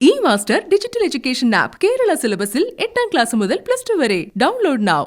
E-Master Digital Education App Kerala syllabus 8ാം class മുതൽ +2 വരെ. Download now.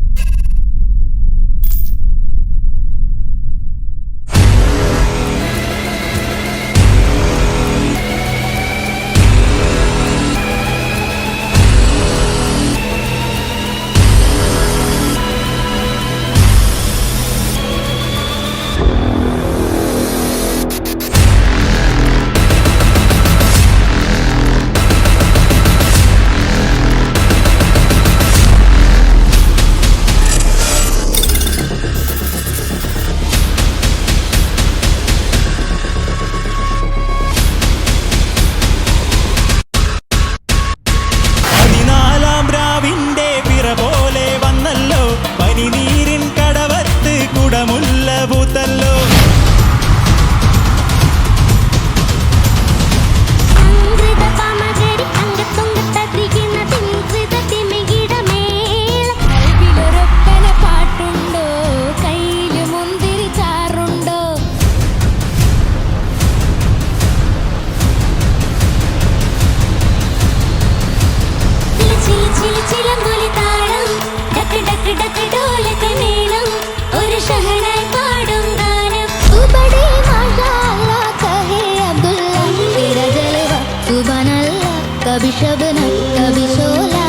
कभी शबनम कभी शोला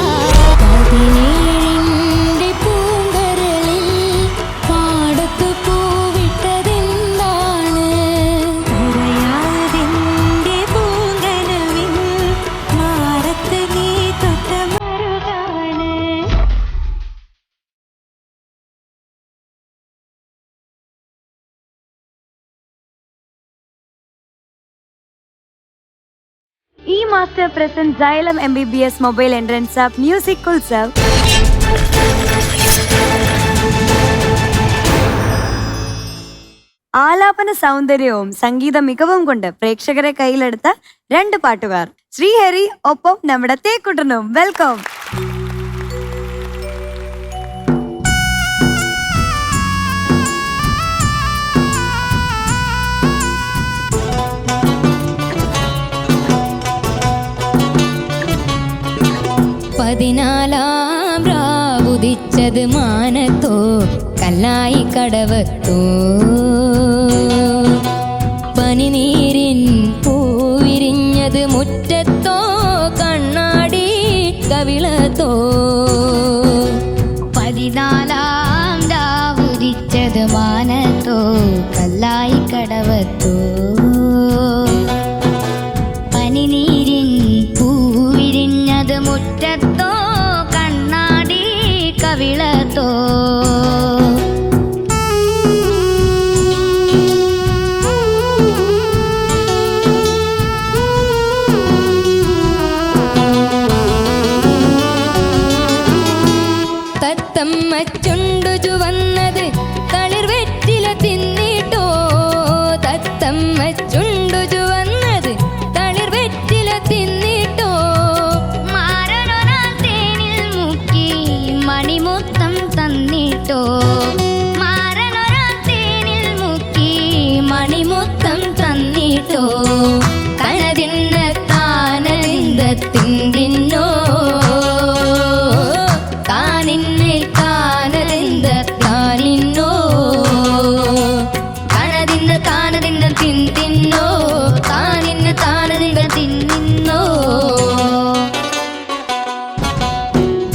പതിനേഴിന്റെ പൂങ്കരളിൽ പാടത്തു പൂവിട്ടതെന്താണ് പറയാതിന്റെ പൂങ്കനവിൽ മാറത്ത് നീ തൊട്ട മറുകാണ്. E-Master presents Xylem MBBS Mobile Entrance App Music Utsav. ആലാപന സൗന്ദര്യവും സംഗീത മികവും കൊണ്ട് പ്രേക്ഷകരെ കയ്യിലെടുത്ത രണ്ട് പാട്ടുകാർ ശ്രീഹരി ഒപ്പം നമ്മുടെ തേക്കുട്ടനും. വെൽക്കം. പതിനാലാം രാവുദിച്ചത് മാനത്തോ കല്ലായി കടവത്തോ പനിനീരിൻ പൂവിരിഞ്ഞത് മുറ്റത്തോ കണ്ണാടി കവിളത്തോ. പതിനാലാം രാവുദിച്ചത് മാനത്തോ കല്ലായി കടവത്തോ പനിനീരിൻ പൂവിരിഞ്ഞത് മുറ്റത്തോ കണ്ണാടി കവിളത്തോ. തത്തമ്മ ചുണ്ടു ചുവന്നത് തളിർ വെറ്റില തിന്നിട്ടോ തത്തമ്മ ചുണ്ടു ചുവന്നത് തളിർ വെറ്റില തിന്നിട്ടോ. മാരനൊരാൾ തേനിൽ മുക്കി മണിമുത്തം തന്നിട്ടോ മാരനൊരാൾ തേനിൽ മുക്കി മണിമുത്തം തന്നിട്ടോ. കനതിന്ന താനതിന്ത തിന്തിന്നോ താനിന്നെ താനതിന്ത താനിന്നോ കനതിന്ന താനതിന്ത തിന്തിന്നോ താനിന്ന താനതിന്ത തിന്നിന്നോ.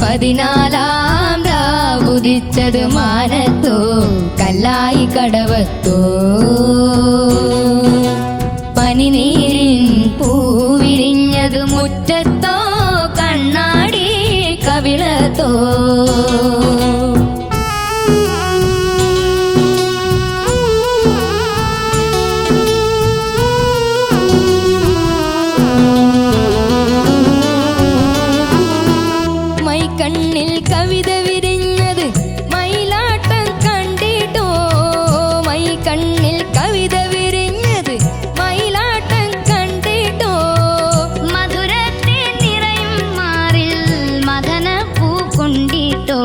പതിനാലാം രാവുദിച്ചത് മാനത്തോ കല്ലായി കടവത്തോ പനിനീരിൻ പൂവിരിഞ്ഞത് മുറ്റത്തോ കണ്ണാടി കവിളത്തോ. മൈക്കണ്ണിൽ കവിത വിരിഞ്ഞത് മയിലാട്ടം കണ്ടിട്ടോ മൈക്കണ്ണിൽ കവിത വിരിഞ്ഞത് മയിലാട്ടം കണ്ടിട്ടോ. മധുരത്തെ നിറയും മാറിൽ മദന പൂ കൊണ്ടിട്ടോ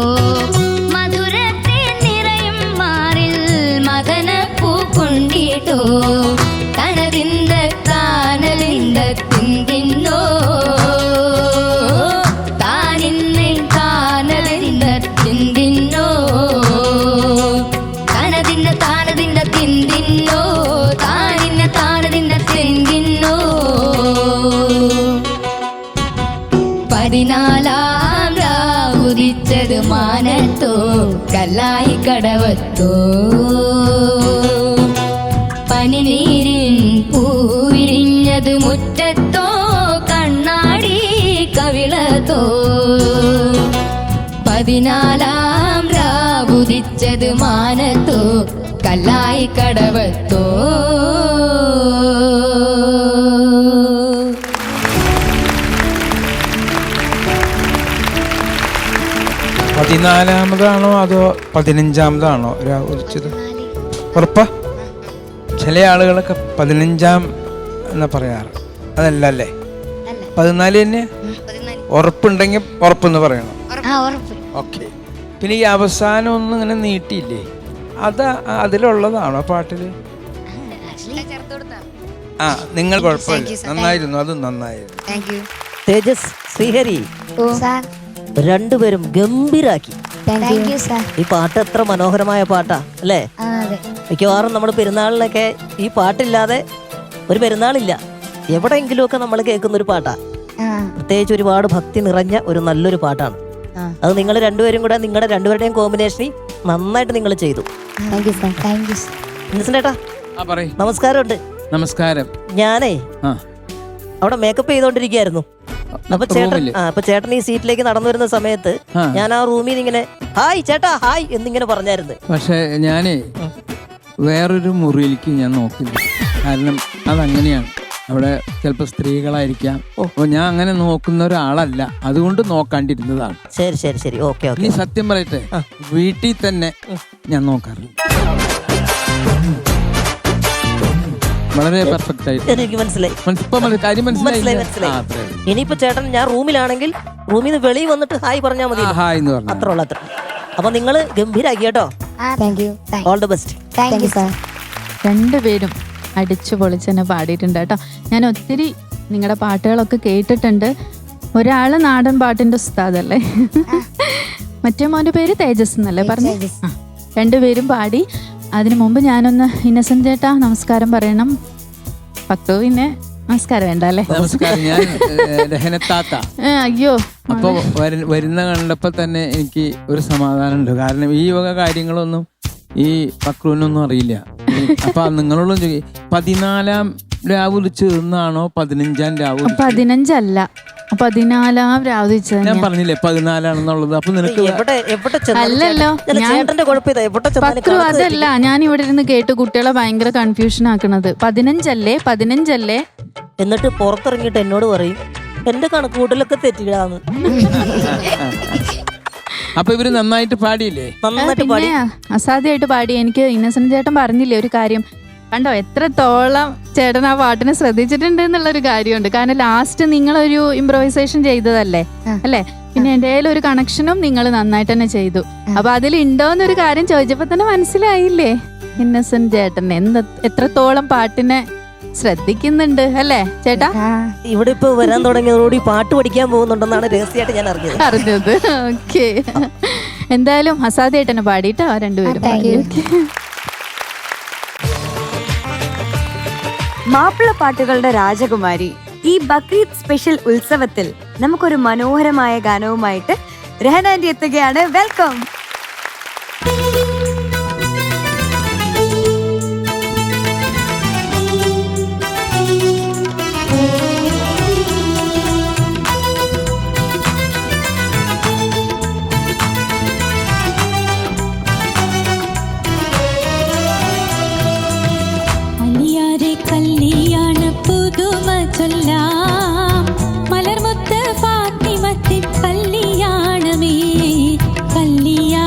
14-ാം രാവുദിച്ചത് മാനത്തോ കല്ലായി കടവത്തോ പനിനീരിൻ പൂവിരിഞ്ഞത് മുറ്റത്തോ കണ്ണാടി കവിളത്തോ 14-ാം രാവുദിച്ചത് മാനത്തോ കല്ലായി കടവത്തോ. പതിനാലാമതാണോ അതോ 15-ാമതാണോ ഉദിച്ചത്? ഉറപ്പാ? ചില ആളുകളൊക്കെ 15-ാം എന്ന് പറയാറ്, അതല്ല അല്ലേ? 14 തന്നെ ഉറപ്പുണ്ടെങ്കിൽ ഉറപ്പെന്ന് പറയണം. ഓക്കെ. പിന്നെ ഈ അവസാനം ഒന്നും ഇങ്ങനെ നീട്ടിയില്ലേ, അത് അതിലുള്ളതാണോ പാട്ടില്? ആ, നിങ്ങൾ കുഴപ്പമില്ല, നന്നായിരുന്നു, അത് നന്നായിരുന്നു. തേജസ്, ശ്രീഹരി രണ്ടുപേരും ഗംഭീരാക്കി. ഈ പാട്ട് എത്ര മനോഹരമായ പാട്ടാ അല്ലേ? മിക്കവാറും നമ്മുടെ പെരുന്നാളിനൊക്കെ ഈ പാട്ടില്ലാതെ ഒരു പെരുന്നാളില്ല. എവിടെയെങ്കിലുമൊക്കെ നമ്മൾ കേൾക്കുന്ന ഒരു പാട്ടാ. പ്രത്യേകിച്ച് ഒരുപാട് ഭക്തി നിറഞ്ഞ ഒരു നല്ലൊരു പാട്ടാണ് അത്. നിങ്ങൾ രണ്ടുപേരും കൂടെ നിങ്ങളുടെ രണ്ടുപേരുടെയും കോമ്പിനേഷനിൽ നന്നായിട്ട് നിങ്ങൾ ചെയ്തു. ഇന്നസെന്റേട്ടാ നമസ്കാരമുണ്ട്. നമസ്കാരം. ഞാനേ അവിടെ മേക്കപ്പ് ചെയ്തോണ്ടിരിക്കുകയായിരുന്നു. അപ്പൊ ചേട്ടൻ ഈ സീറ്റിലേക്ക് നടന്നു വരുന്ന സമയത്ത് ഞാൻ ആ റൂമിൽ ഇങ്ങനെ ഹായ് ചേട്ടാ ഹായ് എന്നിങ്ങനെ പറഞ്ഞായിരുന്നു. പക്ഷെ ഞാനേ വേറൊരു മുറിയിലേക്ക് ഞാൻ നോക്കില്ല, കാരണം അതങ്ങനെയാണ്. അവിടെ ചിലപ്പോ സ്ത്രീകളായിരിക്കാം. അപ്പൊ ഞാൻ അങ്ങനെ നോക്കുന്ന ഒരാളല്ല, അതുകൊണ്ട് നോക്കാണ്ടിരുന്നതാണ്. ശരി ശരി ശരി, ഓക്കെ ഓക്കെ. ഇനി സത്യം പറയട്ടെ, വീട്ടിൽ തന്നെ ഞാൻ നോക്കാറില്ല. വളരെ പെർഫെക്റ്റ് ആയിട്ട് എനിക്ക് മനസ്സിലായി. കാര്യം മനസ്സിലായി. ഇനിയിപ്പോ ചേട്ടൻ ഞാൻ റൂമിലാണെങ്കിൽ റൂമിൽ നിന്ന് വെളിയിൽ വന്നിട്ട് ഹായ് പറഞ്ഞാൽ മതി. അത്ര ഉള്ള അത്ര. അപ്പൊ നിങ്ങള് ഗംഭീരാക്കി കേട്ടോ. All the best. രണ്ടുപേരും അടിച്ചു പൊളിച്ച് തന്നെ പാടിയിട്ടുണ്ട് കേട്ടോ. ഞാൻ ഒത്തിരി നിങ്ങളുടെ പാട്ടുകളൊക്കെ കേട്ടിട്ടുണ്ട്. ഒരാള് നാടൻ പാട്ടിന്റെ ഉസ്താദല്ലേ, മറ്റേ മോന്റെ പേര് തേജസ് എന്നല്ലേ പറഞ്ഞു? രണ്ടുപേരും പാടി. അതിനു മുമ്പ് ഞാനൊന്ന് ഇന്നസെന്റ് ചേട്ടാ നമസ്കാരം പറയണം. പക്തു പിന്നെ നമസ്കാരം വേണ്ട അല്ലേ? നമസ്കാരം. ഞാൻ രഹനത്താത്ത. അയ്യോ, അപ്പൊ വരുന്ന കണ്ടപ്പോ തന്നെ എനിക്ക് ഒരു സമാധാനം ഉണ്ട്. കാരണം ഈ വക കാര്യങ്ങളൊന്നും ഈ പക്രുവിനൊന്നും അറിയില്ല. അപ്പൊ നിങ്ങളോടും 14-ാം രാവുദിച്ച് എന്നാണോ 15-ാം രാവ്? 15 14-ാം രാവുദിച്ച്. ഞാൻ പറഞ്ഞില്ലേ 14-ആണെന്നുള്ളത്. അപ്പൊ നിനക്ക് അല്ലല്ലോ, പക്രു അതല്ല. ഞാൻ ഇവിടെ ഇരുന്ന് കേട്ട് കുട്ടികളെ ഭയങ്കര കൺഫ്യൂഷൻ ആക്കണത്. 15 എന്നിട്ട് പുറത്തിറങ്ങിയിട്ട് എന്നോട് പറയും എന്റെ കണക്കൂട്ടലൊക്കെ തെറ്റിടാന്ന്. അപ്പൊ ഇവര് നന്നായിട്ട് പാടിയില്ലേ? പിന്നെ അസാധ്യമായിട്ട് പാടി. എനിക്ക് ഇന്നസെന്റ് ചേട്ടൻ പറഞ്ഞില്ലേ ഒരു കാര്യം, കണ്ടോ എത്രത്തോളം ചേട്ടൻ ആ പാട്ടിനെ ശ്രദ്ധിച്ചിട്ടുണ്ട് എന്നുള്ളൊരു കാര്യമുണ്ട്. കാരണം ലാസ്റ്റ് നിങ്ങളൊരു ഇംപ്രവൈസേഷൻ ചെയ്തതല്ലേ അല്ലേ? പിന്നെ എൻ്റെ ഒരു കണക്ഷനും നിങ്ങൾ നന്നായിട്ട് തന്നെ ചെയ്തു. അപ്പൊ അതിലുണ്ടോന്നൊരു കാര്യം ചോദിച്ചപ്പോ തന്നെ മനസ്സിലായില്ലേ ഇന്നസെന്റ് ചേട്ടൻ എത്രത്തോളം പാട്ടിനെ ശ്രദ്ധിക്കുന്നുണ്ട് അല്ലേ ചേട്ടാ? ഇവിടെ ഇപ്പൊ വരാൻ തുടങ്ങിയതോടുകൂടി പാട്ട് പഠിക്കാൻ പോകുന്നുണ്ടെന്നാണ് രഹസ്യമായിട്ട് ഞാൻ അറിഞ്ഞത്. ഓക്കെ, എന്തായാലും അസാധ്യമായിട്ട് തന്നെ പാടിട്ടോ രണ്ടുപേരും. മാപ്പിള പാട്ടുകളുടെ രാജകുമാരി, ഈ ബക്രീദ് സ്പെഷ്യൽ ഉത്സവത്തിൽ നമുക്കൊരു മനോഹരമായ ഗാനവുമായിട്ട് രഹനാൻഡി എത്തുകയാണ്. വെൽക്കം. കല്യാണ പുതുമ ചൊല്ലാം മലർമുത്ത് ഫാത്തിമത്തിൻ കല്യാണമേ കല്യാണ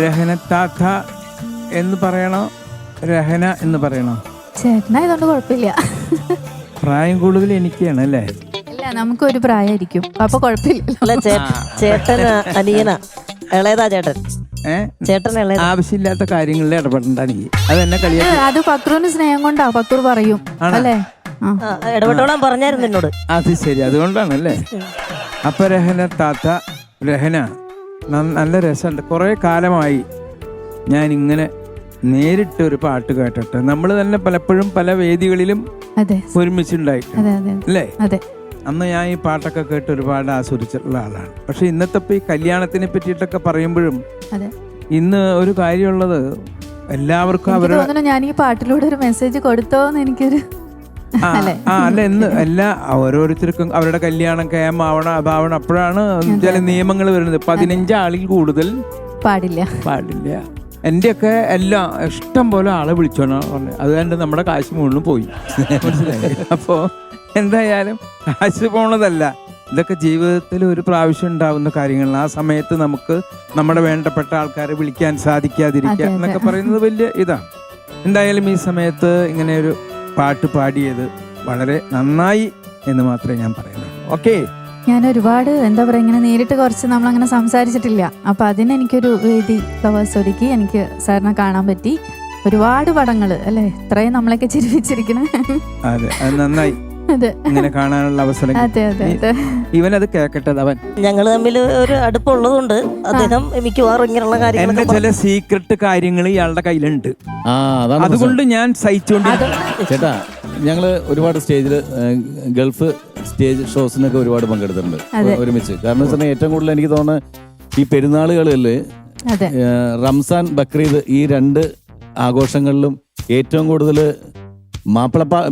രഹന താത്ത എന്ന് പറയണോ രഹന എന്ന് പറയണോ? ചേട്ടനായതുകൊണ്ട് കുഴപ്പമില്ല. പ്രായം കൂടുതൽ എനിക്കാണ് അല്ലേ? ഇല്ല, നമുക്കൊരു പ്രായമായിരിക്കും, അപ്പൊ കുഴപ്പമില്ല. അല്ല ചേട്ടൻ അനിയനാ, ഇളയതാ ചേട്ടൻ. ചേട്ടൻ ഇളയ. ആവശ്യമില്ലാത്ത കാര്യങ്ങളിൽ ഇടപെടണ്ട എനിക്ക്. അതെന്നെ കളിയാക്കി. അത് പക്രൂന് സ്നേഹം കൊണ്ടാ പക്രൂർ പറയും അല്ലേ? ഇടപെട്ടോളാൻ പറഞ്ഞായിരുന്നു എന്നോട്. അത് ശരി, അതുകൊണ്ടാണല്ലേ. അപ്പൊ രഹന താത്ത, രഹന നല്ല രസമുണ്ട്. കുറെ കാലമായി ഞാൻ ഇങ്ങനെ നേരിട്ട് ഒരു പാട്ട് കേട്ടിട്ട്. നമ്മൾ തന്നെ പലപ്പോഴും പല വേദികളിലും ഒരുമിച്ചുണ്ടായിട്ടുണ്ട് അല്ലേ? അന്ന് ഞാൻ ഈ പാട്ടൊക്കെ കേട്ട് ഒരുപാട് ആസ്വദിച്ചിട്ടുള്ള ആളാണ്. പക്ഷെ ഇന്നത്തെ ഈ കല്യാണത്തിനെ പറ്റിയിട്ടൊക്കെ പറയുമ്പോഴും ഇന്ന് ഒരു കാര്യമുള്ളത്, എല്ലാവർക്കും അവരുടെ ഞാൻ ഈ പാട്ടിലൂടെ ഒരു മെസ്സേജ് കൊടുത്തോന്ന് എനിക്കൊരു അല്ല ഇന്ന് എല്ലാ ഓരോരുത്തർക്കും അവരുടെ കല്യാണം കേമാവണം അതാവണം. അപ്പോഴാണ് ചില നിയമങ്ങൾ വരുന്നത്. 15 ആളിൽ കൂടുതൽ പാടില്ല. എന്റെയൊക്കെ എല്ലാം ഇഷ്ടം പോലെ ആളെ വിളിച്ചോണ പറഞ്ഞു. അത് കണ്ട് നമ്മുടെ കാശ് മുകളിലും പോയി. മനസ്സിലായി? അപ്പോ എന്തായാലും കാശ് പോണതല്ല, ഇതൊക്കെ ജീവിതത്തിൽ ഒരു പ്രാവശ്യം ഉണ്ടാവുന്ന കാര്യങ്ങളാണ്. ആ സമയത്ത് നമുക്ക് നമ്മുടെ വേണ്ടപ്പെട്ട ആൾക്കാരെ വിളിക്കാൻ സാധിക്കാതിരിക്കുക എന്നൊക്കെ പറയുന്നത് വലിയ ഇതാണ്. എന്തായാലും ഈ സമയത്ത് ഇങ്ങനെ ഒരു പാട്ട് പാടിയത് വളരെ നന്നായി എന്ന് മാത്രമേ ഞാൻ പറയുന്നുള്ളൂ. ഓക്കെ, ഞാൻ ഒരുപാട് എന്താ പറയാ, ഇങ്ങനെ നേരിട്ട് കുറച്ച് നമ്മളങ്ങനെ സംസാരിച്ചിട്ടില്ല. അപ്പൊ അതിന് എനിക്കൊരു വേദി ഫ്ലവേഴ്സ് ഒരുക്കി എനിക്ക് സാറിനെ കാണാൻ പറ്റി. ഒരുപാട് പടങ്ങള് അല്ലെ, ഇത്രയും നമ്മളൊക്കെ ചിരിപ്പിച്ചിരിക്കണേ. അതെ, അത് നന്നായി. ഇങ്ങനെ കാണാനുള്ള അവസരം. ഇവനത് കേക്കട്ടെ. അവൻ ഞങ്ങൾ തമ്മിൽ ഒരു അടുപ്പുള്ളതുകൊണ്ട് അദ്ദേഹം മിക്കവാറും ഇങ്ങനെയുള്ള കാര്യങ്ങൾ, ചില സീക്രട്ട് കാര്യങ്ങൾ ഇയാളുടെ കയ്യിലുണ്ട്. അതുകൊണ്ട് ഞാൻ സഹിച്ചുകൊണ്ടിരിക്കും. ചേട്ടാ, ഞങ്ങള് ഒരുപാട് സ്റ്റേജിൽ ഗൾഫ് സ്റ്റേജ് ഷോസിനൊക്കെ ഒരുപാട് പങ്കെടുത്തിട്ടുണ്ട് ഒരുമിച്ച്. കാരണം വെച്ചാൽ ഏറ്റവും കൂടുതൽ എനിക്ക് തോന്നുന്നത് ഈ പെരുന്നാളുകളിൽ റംസാൻ, ബക്രീദ് ഈ 2 ആഘോഷങ്ങളിലും ഏറ്റവും കൂടുതൽ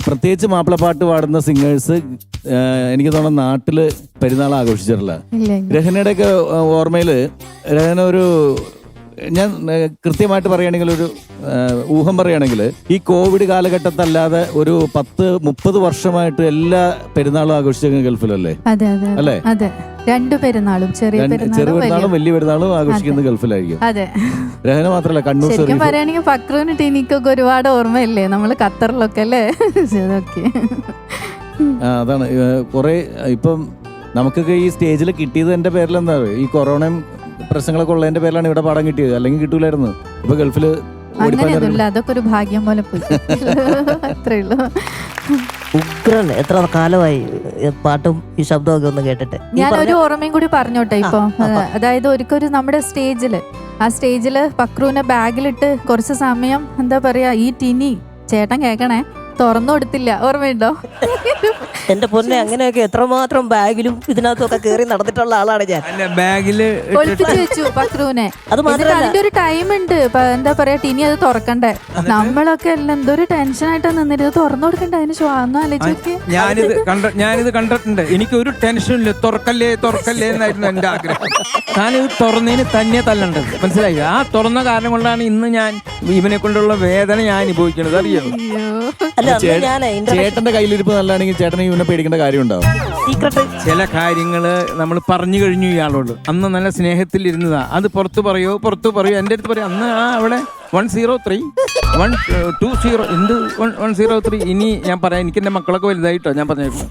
പ്രത്യേകിച്ച് മാപ്പിളപ്പാട്ട് പാടുന്ന സിംഗേഴ്സ് എനിക്ക് തോന്നുന്നു നാട്ടില് പെരുന്നാൾ ആഘോഷിച്ചിട്ടില്ല. രഹനയുടെ ഒക്കെ ഓർമ്മയില് രഹന ഒരു, ഞാൻ കൃത്യമായിട്ട് പറയുകയാണെങ്കിൽ ഒരു ഊഹം പറയുകയാണെങ്കിൽ ഈ കോവിഡ് കാലഘട്ടത്തല്ലാതെ ഒരു 10-30 വർഷമായിട്ട് എല്ലാ പെരുന്നാളും ആഘോഷിച്ച ഗൾഫിലല്ലേ? അല്ലേ? 2 പെരുന്നാളും, ചെറിയ പെരുന്നാളും വലിയ പെരുന്നാളും ആഘോഷിക്കുന്നത് ഗൾഫിലായിരിക്കും. രഹന മാത്രല്ല, കണ്ണൂർ ശരിക്കും പറയുകയാണെങ്കിൽ ഫക്രൂന് ടീനിക്കൊക്കെ ഒരുപാട് ഓർമ്മയില്ലേ നമ്മള് ഖത്തറിലൊക്കെ അല്ലേ? അതാണ് കുറെ ഇപ്പം നമുക്കൊക്കെ ഈ സ്റ്റേജിൽ കിട്ടിയത് എന്റെ പേരിൽ എന്താ, ഈ കൊറോണയും പ്രശ്നങ്ങളൊക്കെ ഉള്ളതിന്റെ പേരിലാണ് ഇവിടെ പാടാൻ കിട്ടിയത്. അല്ലെങ്കിൽ കിട്ടൂലായിരുന്നു. ഇപ്പൊ ഗൾഫില് അങ്ങനെയൊന്നുമില്ല, അതൊക്കെ ഒരു ഭാഗ്യം പോലെ പോയി. അത്രേ ഉള്ളൂ. ഉഗ്രൻ. എത്ര കാലമായി പാട്ടും ഈ ശബ്ദമൊക്കെ ഒന്ന് കേട്ടിട്ട്. ഞാൻ ഒരു ഓർമ്മയും കൂടി പറഞ്ഞോട്ടെ ഇപ്പൊ. അതായത് ഒരിക്കൊരു നമ്മുടെ ആ സ്റ്റേജില് പക്രൂനെ ബാഗിലിട്ട് കുറച്ച് സമയം എന്താ പറയാ, ഈ ടിനി ചേട്ടൻ കേക്കണേ തുറന്നു കൊടുത്തില്ല, ഓർമ്മയുണ്ടോ? എന്റെ പൊന്നെ, അങ്ങനെയൊക്കെ എത്രമാത്രം ബാഗിലും ഇതിനകത്തൊക്കെ കയറി നടന്നിട്ടുള്ള ആളാണ് ഞാൻ. ബാഗില് ഒളിപ്പിച്ചു വെച്ചു പക്രൂനെ. അത് മാത്രമല്ല, അതിന്റെ ഒരു ടൈം ഉണ്ട്, എന്താ പറയാ, ടിനി അത് തുറക്കണ്ടേ. നമ്മളൊക്കെ എല്ലാം എന്തൊരു ടെൻഷനായിട്ടാ നിന്നിട്ട് തുറന്നു കൊടുക്കണ്ടേ. അതിന് ശ്വാസം ആലോചിച്ച് ഞാനിത് കണ്ടിട്ടുണ്ട്. എനിക്ക് ഒരു ടെൻഷനില്ല, തുറക്കല്ലേ എന്നായിരുന്നു എന്റെ ആഗ്രഹം. ഞാനിത് തുറന്നതിന് തന്നെ തല്ലണ്ടത്, മനസ്സിലായി? ആ തുറന്ന കാരണം കൊണ്ടാണ് ഇന്ന് ഞാൻ ഇവനെ കൊണ്ടുള്ള വേദന ഞാൻ അനുഭവിക്കുന്നത്, അറിയോ? ചേട്ടന്റെ കയ്യിലിരിപ്പ് നല്ലതാണെങ്കിൽ ചേട്ടനെ ഇവനെ പേടിക്കേണ്ട കാര്യം ഉണ്ടാവും. ചില കാര്യങ്ങള് നമ്മൾ പറഞ്ഞു കഴിഞ്ഞു ഇയാളോട്. അന്ന് നല്ല സ്നേഹത്തിൽ ഇരുന്നതാ. അത് പുറത്തു പറയോ എന്റെ അടുത്ത് പറയും. അന്ന് അവിടെ 103 120 എന്ത് 103. ഇനി ഞാൻ പറയാം, എനിക്ക് എന്റെ മക്കളൊക്കെ വലുതായിട്ടോ ഞാൻ പറഞ്ഞേക്കും.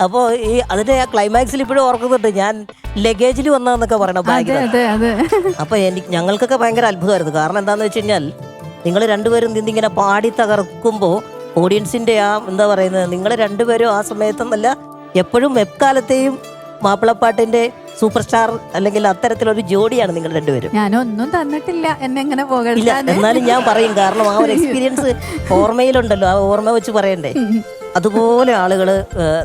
അപ്പോ ഈ അതിന്റെ ആ ക്ലൈമാക്സിൽ ഇപ്പോഴും ഓർക്കുന്നുണ്ട്. ഞാൻ ലഗേജിൽ വന്നതെന്നൊക്കെ പറയണം ബാഗ്. അപ്പൊ ഞങ്ങൾക്കൊക്കെ ഭയങ്കര അത്ഭുതമായിരുന്നു. കാരണം എന്താന്ന് വെച്ച് കഴിഞ്ഞാൽ, നിങ്ങൾ രണ്ടുപേരും നിന്നിങ്ങനെ പാടി തകർക്കുമ്പോൾ ഓഡിയൻസിന്റെ ആ എന്താ പറയുന്നത്, നിങ്ങൾ രണ്ടുപേരും ആ സമയത്തൊന്നല്ല എപ്പോഴും എക്കാലത്തെയും മാപ്പിളപ്പാട്ടിന്റെ സൂപ്പർ സ്റ്റാർ അല്ലെങ്കിൽ അത്തരത്തിലൊരു ജോഡിയാണ് നിങ്ങൾ രണ്ടുപേരും. ഞാനൊന്നും തന്നിട്ടില്ല, എന്നെ എങ്ങനെ ഇല്ല, എന്നാലും ഞാൻ പറയും. കാരണം ആ ഒരു എക്സ്പീരിയൻസ് ഓർമ്മയിലുണ്ടല്ലോ, ആ ഓർമ്മ വെച്ച് പറയണ്ടേ. അതുപോലെ ആളുകള്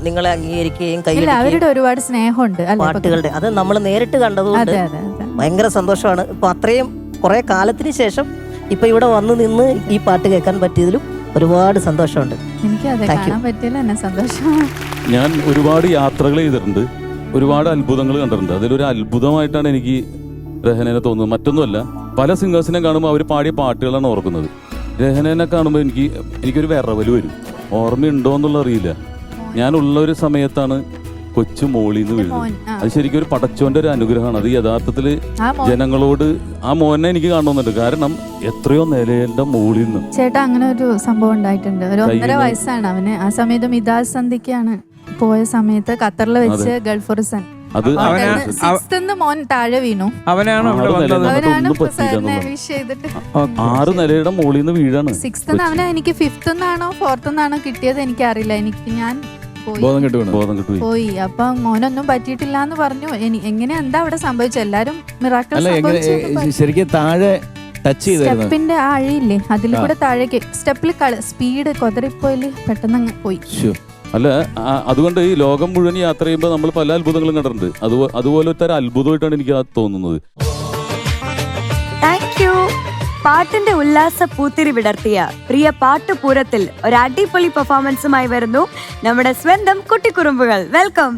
നിങ്ങളെ അംഗീകരിക്കുകയും അവരുടെ ഒരുപാട് സ്നേഹമുണ്ട് പാട്ടുകളുടെ. അത് നമ്മൾ നേരിട്ട് കണ്ടതുകൊണ്ട് ഭയങ്കര സന്തോഷമാണ്. ഇപ്പൊ അത്രയും കുറെ കാലത്തിന് ശേഷം ഇപ്പൊ ഇവിടെ വന്ന് നിന്ന് ഈ പാട്ട് കേൾക്കാൻ പറ്റിയതിലും ഒരുപാട് സന്തോഷമുണ്ട്. എനിക്ക് അതെ കാണാൻ പറ്റിയില്ല, എന്നെ സന്തോഷം. ഞാൻ ഒരുപാട് യാത്രകൾ ചെയ്തിട്ടുണ്ട്, ഒരുപാട് അത്ഭുതങ്ങൾ കണ്ടിട്ടുണ്ട്. അതിലൊരു അത്ഭുതമായിട്ടാണ് എനിക്ക് രഹനനെ തോന്നുന്നത്. മറ്റൊന്നുമല്ല, പല സിംഗേഴ്സിനെ കാണുമ്പോൾ അവർ പാടിയ പാട്ടുകളാണ് ഓർക്കുന്നത്. രഹനനെ കാണുമ്പോൾ എനിക്കൊരു വിറവല് വരും. ഓർമ്മയുണ്ടോ എന്നുള്ള അറിയില്ല. ഞാനുള്ള ഒരു സമയത്താണ് കൊച്ചു മോളിന്ന് വീഴുന്നത്. മോൻ, ആ. അത് ശരിക്കും ഒരു പടച്ചോന്റെ ഒരു അനുഗ്രഹമാണ്. അത് യഥാർത്ഥത്തില് ആ മോൻ ജനങ്ങളോട് ആ മോനെ എനിക്ക് കാണുന്നുണ്ട്. കാരണം എത്രയോ നിലയുടെ മോളിൽ നിന്ന്. ചേട്ടാ അങ്ങനെ ഒരു സംഭവം ഉണ്ടായിട്ടുണ്ട്. ഒരു 1.5 കയ്യില് വയസ്സാണ് അവന്. ആ സമയത്ത് മിതാസ് സന്ധിക്കാണ് പോയ സമയത്ത് ഖത്തറിൽ വെച്ച് ഗൾഫ് റിസൻ അത് മോൻ താഴെ വീണു. അവനാണ് അവിടെ വന്നത്. അവനാണ് ഒന്നും പറ്റിയില്ല സാറിനെ എന്നുള്ളത്. വിഷ് ചെയ്തിട്ട് 6 നിലയുടെ മോളിൽ നിന്ന് വീഴാണ്. 6th അവന് എനിക്ക് 5th നിന്നാണോ 4th നിന്നാണോ കിട്ടിയത് എനിക്കറിയില്ല. ഞാൻ ബോധം കിട്ടുപോയി. പോയി. അപ്പൊ മോനൊന്നും പറ്റിയിട്ടില്ല എന്ന് പറഞ്ഞു. എങ്ങനെ എന്താ അവിടെ സംഭവിച്ചത്? എല്ലാരും മിറാക്കിൾ അല്ല ശരിക്കും താഴെ ടച്ച് ചെയ്തായിരുന്നു. സ്റ്റെപ്പിന്റെ ആ അഴിയില്ലേ അതിൽ കൂടെ താഴേക്ക് സ്റ്റെപ്പിൽ സ്പീഡ് കൊതറിപ്പോയില് പെട്ടെന്ന് അങ്ങ് പോയി. അല്ല അതുകൊണ്ട് ഈ ലോകം മുഴുവൻ യാത്ര ചെയ്യുമ്പോൾ നമ്മൾ പല അത്ഭുതങ്ങളും കണ്ടിട്ടുണ്ട്. അതുപോലെ ഒരു അത്ഭുതമായിട്ടാണ് എനിക്ക് തോന്നുന്നത്. Thank you. പാട്ടിന്റെ ഉല്ലാസ പൂത്തിരി വിടർത്തിയ പ്രിയ പാട്ടുപൂരത്തിൽ ഒരു അടിപൊളി പെർഫോമൻസുമായി വരുന്നു നമ്മുടെ സ്വന്തം കുട്ടിക്കുറുമ്പുകൾ. വെൽക്കം.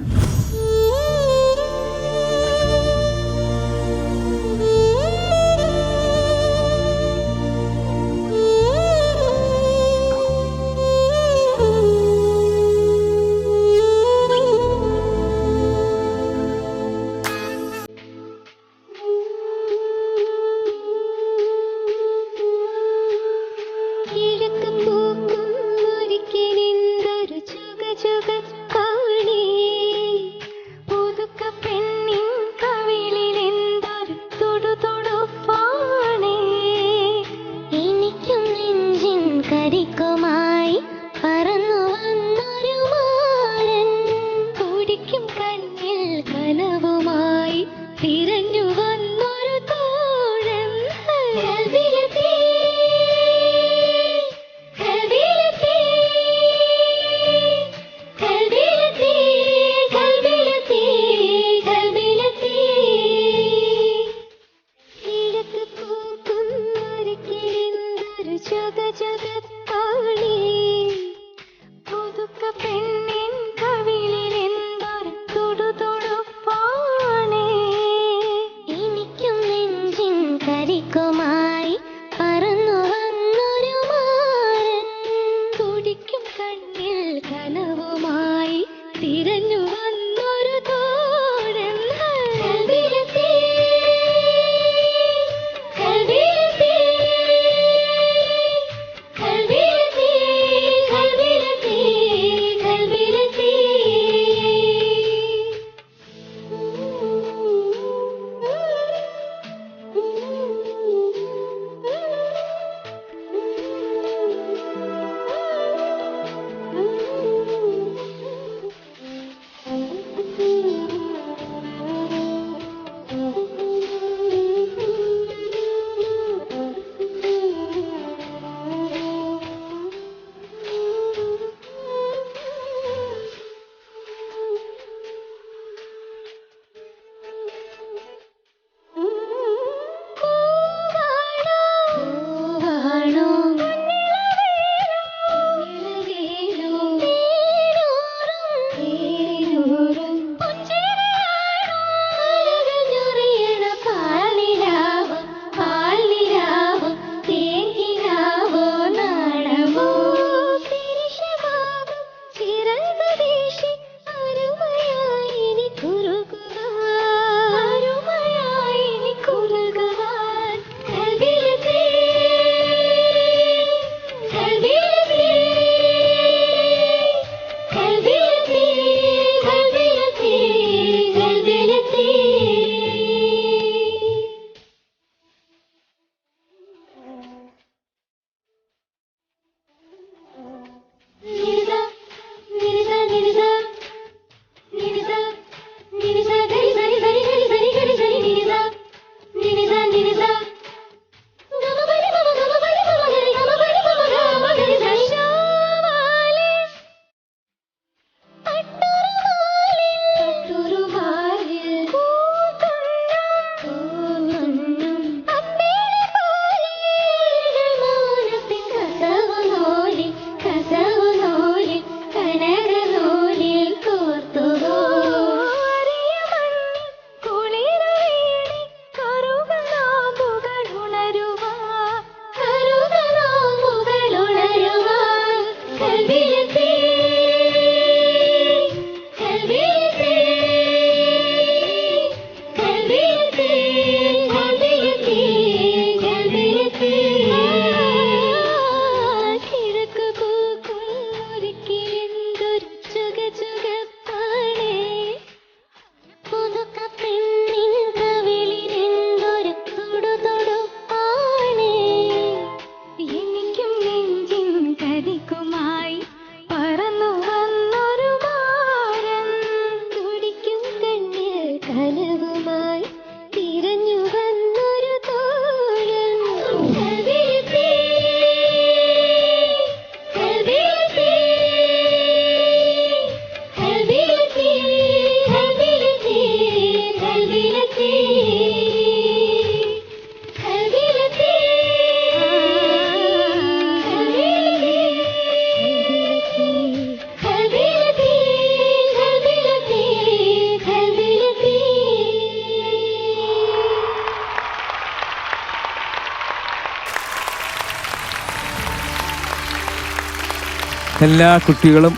എല്ലാ കുട്ടികളും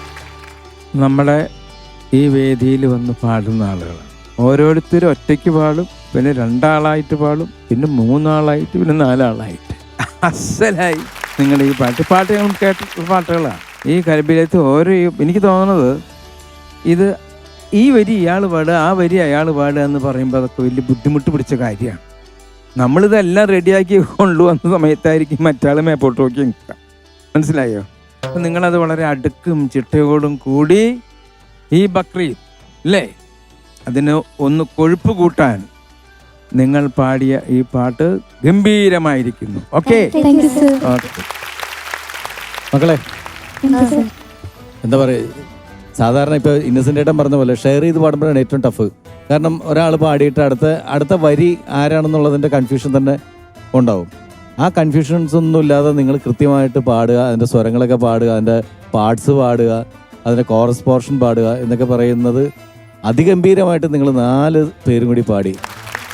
നമ്മുടെ ഈ വേദിയിൽ വന്ന് പാടുന്ന ആളുകളാണ്. ഓരോരുത്തരും ഒറ്റയ്ക്ക് പാടും, പിന്നെ 2 ആളായിട്ട് പാടും, പിന്നെ 3 ആളായിട്ട്, പിന്നെ 4 ആളായിട്ട്. അസലായി നിങ്ങൾ ഈ പാട്ട് ഞങ്ങൾ കേട്ട പാട്ടുകളാണ്. ഈ കരബിലത്ത് എനിക്ക് തോന്നുന്നത് ഇത് ഈ വരി ഇയാൾ പാടുക, ആ വരി അയാൾ പാടുക എന്ന് പറയുമ്പോൾ അതൊക്കെ വലിയ ബുദ്ധിമുട്ട് പിടിച്ച കാര്യമാണ്. നമ്മളിതെല്ലാം റെഡിയാക്കി കൊണ്ടുവന്ന സമയത്തായിരിക്കും മറ്റാൾ മേപ്പോട്ട് നോക്കി നിൽക്കുക. മനസ്സിലായോ? അപ്പം നിങ്ങളത് വളരെ അടുക്കും ചിട്ടയോടും കൂടി ഈ ബക്രീദ് അല്ലേ, അതിന് ഒന്ന് കൊഴുപ്പ് കൂട്ടാൻ നിങ്ങൾ പാടിയ ഈ പാട്ട് ഗംഭീരമായിരിക്കുന്നു. ഓക്കെ ഓക്കെ മക്കളെ, എന്താ പറയുക, സാധാരണ ഇപ്പോൾ ഇന്നസെൻ്റ് ഏട്ടൻ പറഞ്ഞ പോലെ ഷെയർ ചെയ്ത് പാടുമ്പോഴാണ് ഏറ്റവും ടഫ്. കാരണം ഒരാൾ പാടിയിട്ട് അടുത്ത വരി ആരാണെന്നുള്ളതിൻ്റെ കൺഫ്യൂഷൻ തന്നെ ഉണ്ടാവും. ആ കൺഫ്യൂഷൻസ് ഒന്നും ഇല്ലാതെ നിങ്ങൾ കൃത്യമായിട്ട് പാടുക, അതിൻ്റെ സ്വരങ്ങളൊക്കെ പാടുക, അതിൻ്റെ പാർട്സ് പാടുക, അതിൻ്റെ കോറസ് പോർഷൻ പാടുക എന്നൊക്കെ പറയുന്നത് അതിഗംഭീരമായിട്ട് നിങ്ങൾ 4 പേരും കൂടി പാടി.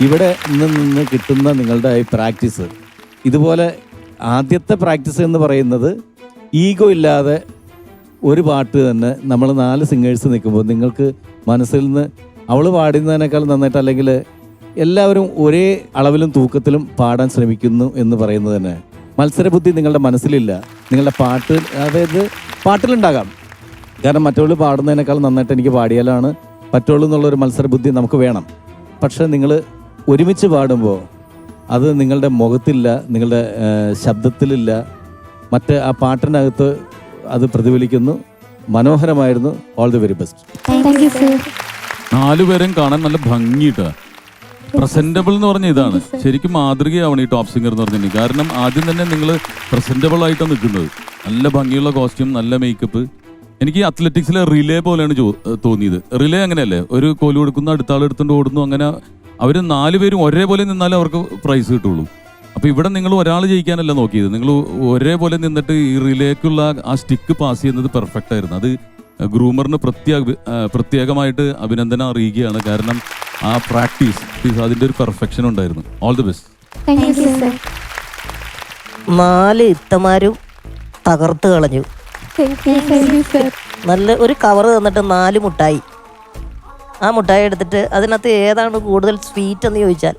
ഇവിടെ നിന്ന് കിട്ടുന്ന നിങ്ങളുടെ ഈ പ്രാക്ടീസ്, ഇതുപോലെ ആദ്യത്തെ പ്രാക്ടീസ് എന്ന് പറയുന്നത് ഈഗോ ഇല്ലാതെ ഒരു പാട്ട് തന്നെ നമ്മൾ 4 സിംഗേഴ്സ് നിൽക്കുമ്പോൾ നിങ്ങൾക്ക് മനസ്സിൽ നിന്ന് അവൾ പാടുന്നതിനേക്കാൾ നന്നായിട്ട്, അല്ലെങ്കിൽ എല്ലാവരും ഒരേ അളവിലും തൂക്കത്തിലും പാടാൻ ശ്രമിക്കുന്നു എന്ന് പറയുന്നത് തന്നെ മത്സരബുദ്ധി നിങ്ങളുടെ മനസ്സിലില്ല. നിങ്ങളുടെ പാട്ട്, അതായത് പാട്ടിലുണ്ടാകാം, കാരണം മറ്റുള്ള പാടുന്നതിനേക്കാൾ നന്നായിട്ട് എനിക്ക് പാടിയാലാണ് പറ്റുള്ളൂ എന്നുള്ളൊരു മത്സരബുദ്ധി നമുക്ക് വേണം. പക്ഷെ നിങ്ങൾ ഒരുമിച്ച് പാടുമ്പോൾ അത് നിങ്ങളുടെ മുഖത്തില്ല, നിങ്ങളുടെ ശബ്ദത്തിലില്ല, മറ്റ് ആ പാട്ടിനകത്ത് അത് പ്രതിഫലിക്കുന്നു. മനോഹരമായിരുന്നു. All the very best. 4 പേരും കാണാൻ നല്ല ഭംഗിയിട്ടാ. പ്രസന്റബിൾ എന്ന് പറഞ്ഞ ഇതാണ് ശരിക്കും മാതൃകയാവണം ഈ ടോപ്പ് സിംഗർ എന്ന് പറഞ്ഞിട്ട്. കാരണം ആദ്യം തന്നെ നിങ്ങൾ പ്രസന്റബിൾ ആയിട്ടാണ് നിൽക്കുന്നത്. നല്ല ഭംഗിയുള്ള കോസ്റ്റ്യൂം, നല്ല മേക്കപ്പ്. എനിക്ക് അത്ലറ്റിക്സിലെ റിലേ പോലെയാണ് തോന്നിയത്. റിലേ അങ്ങനെയല്ലേ, ഒരു കോല് കൊടുക്കുന്നു, അടുത്ത ആൾ എടുത്തുകൊണ്ട് ഓടുന്നു, അങ്ങനെ അവർ 4 പേരും ഒരേപോലെ നിന്നാലേ അവർക്ക് പ്രൈസ് കിട്ടുള്ളൂ. അപ്പോൾ ഇവിടെ നിങ്ങൾ ഒരാൾ ജയിക്കാനല്ല നോക്കിയത്, നിങ്ങൾ ഒരേപോലെ നിന്നിട്ട് ഈ റിലേക്കുള്ള ആ സ്റ്റിക്ക് പാസ് ചെയ്യുന്നത് പെർഫെക്റ്റ് ആയിരുന്നു. അത് ഗ്രൂമറിന് പ്രത്യേകമായിട്ട് അഭിനന്ദനം അറിയിക്കുകയാണ്. കാരണം ആ പ്രാക്ടീസ് അതിൻ്റെ ഒരു പെർഫെക്ഷൻ ഉണ്ടായിരുന്നു. All the best. 4 ഇത്തമാരും തകർത്ത് കളഞ്ഞു. നല്ല ഒരു കവർ തന്നിട്ട് 4 മുട്ടായി. ആ മുട്ടായി എടുത്തിട്ട് അതിനകത്ത് ഏതാണ് കൂടുതൽ സ്വീറ്റ് എന്ന് ചോദിച്ചാൽ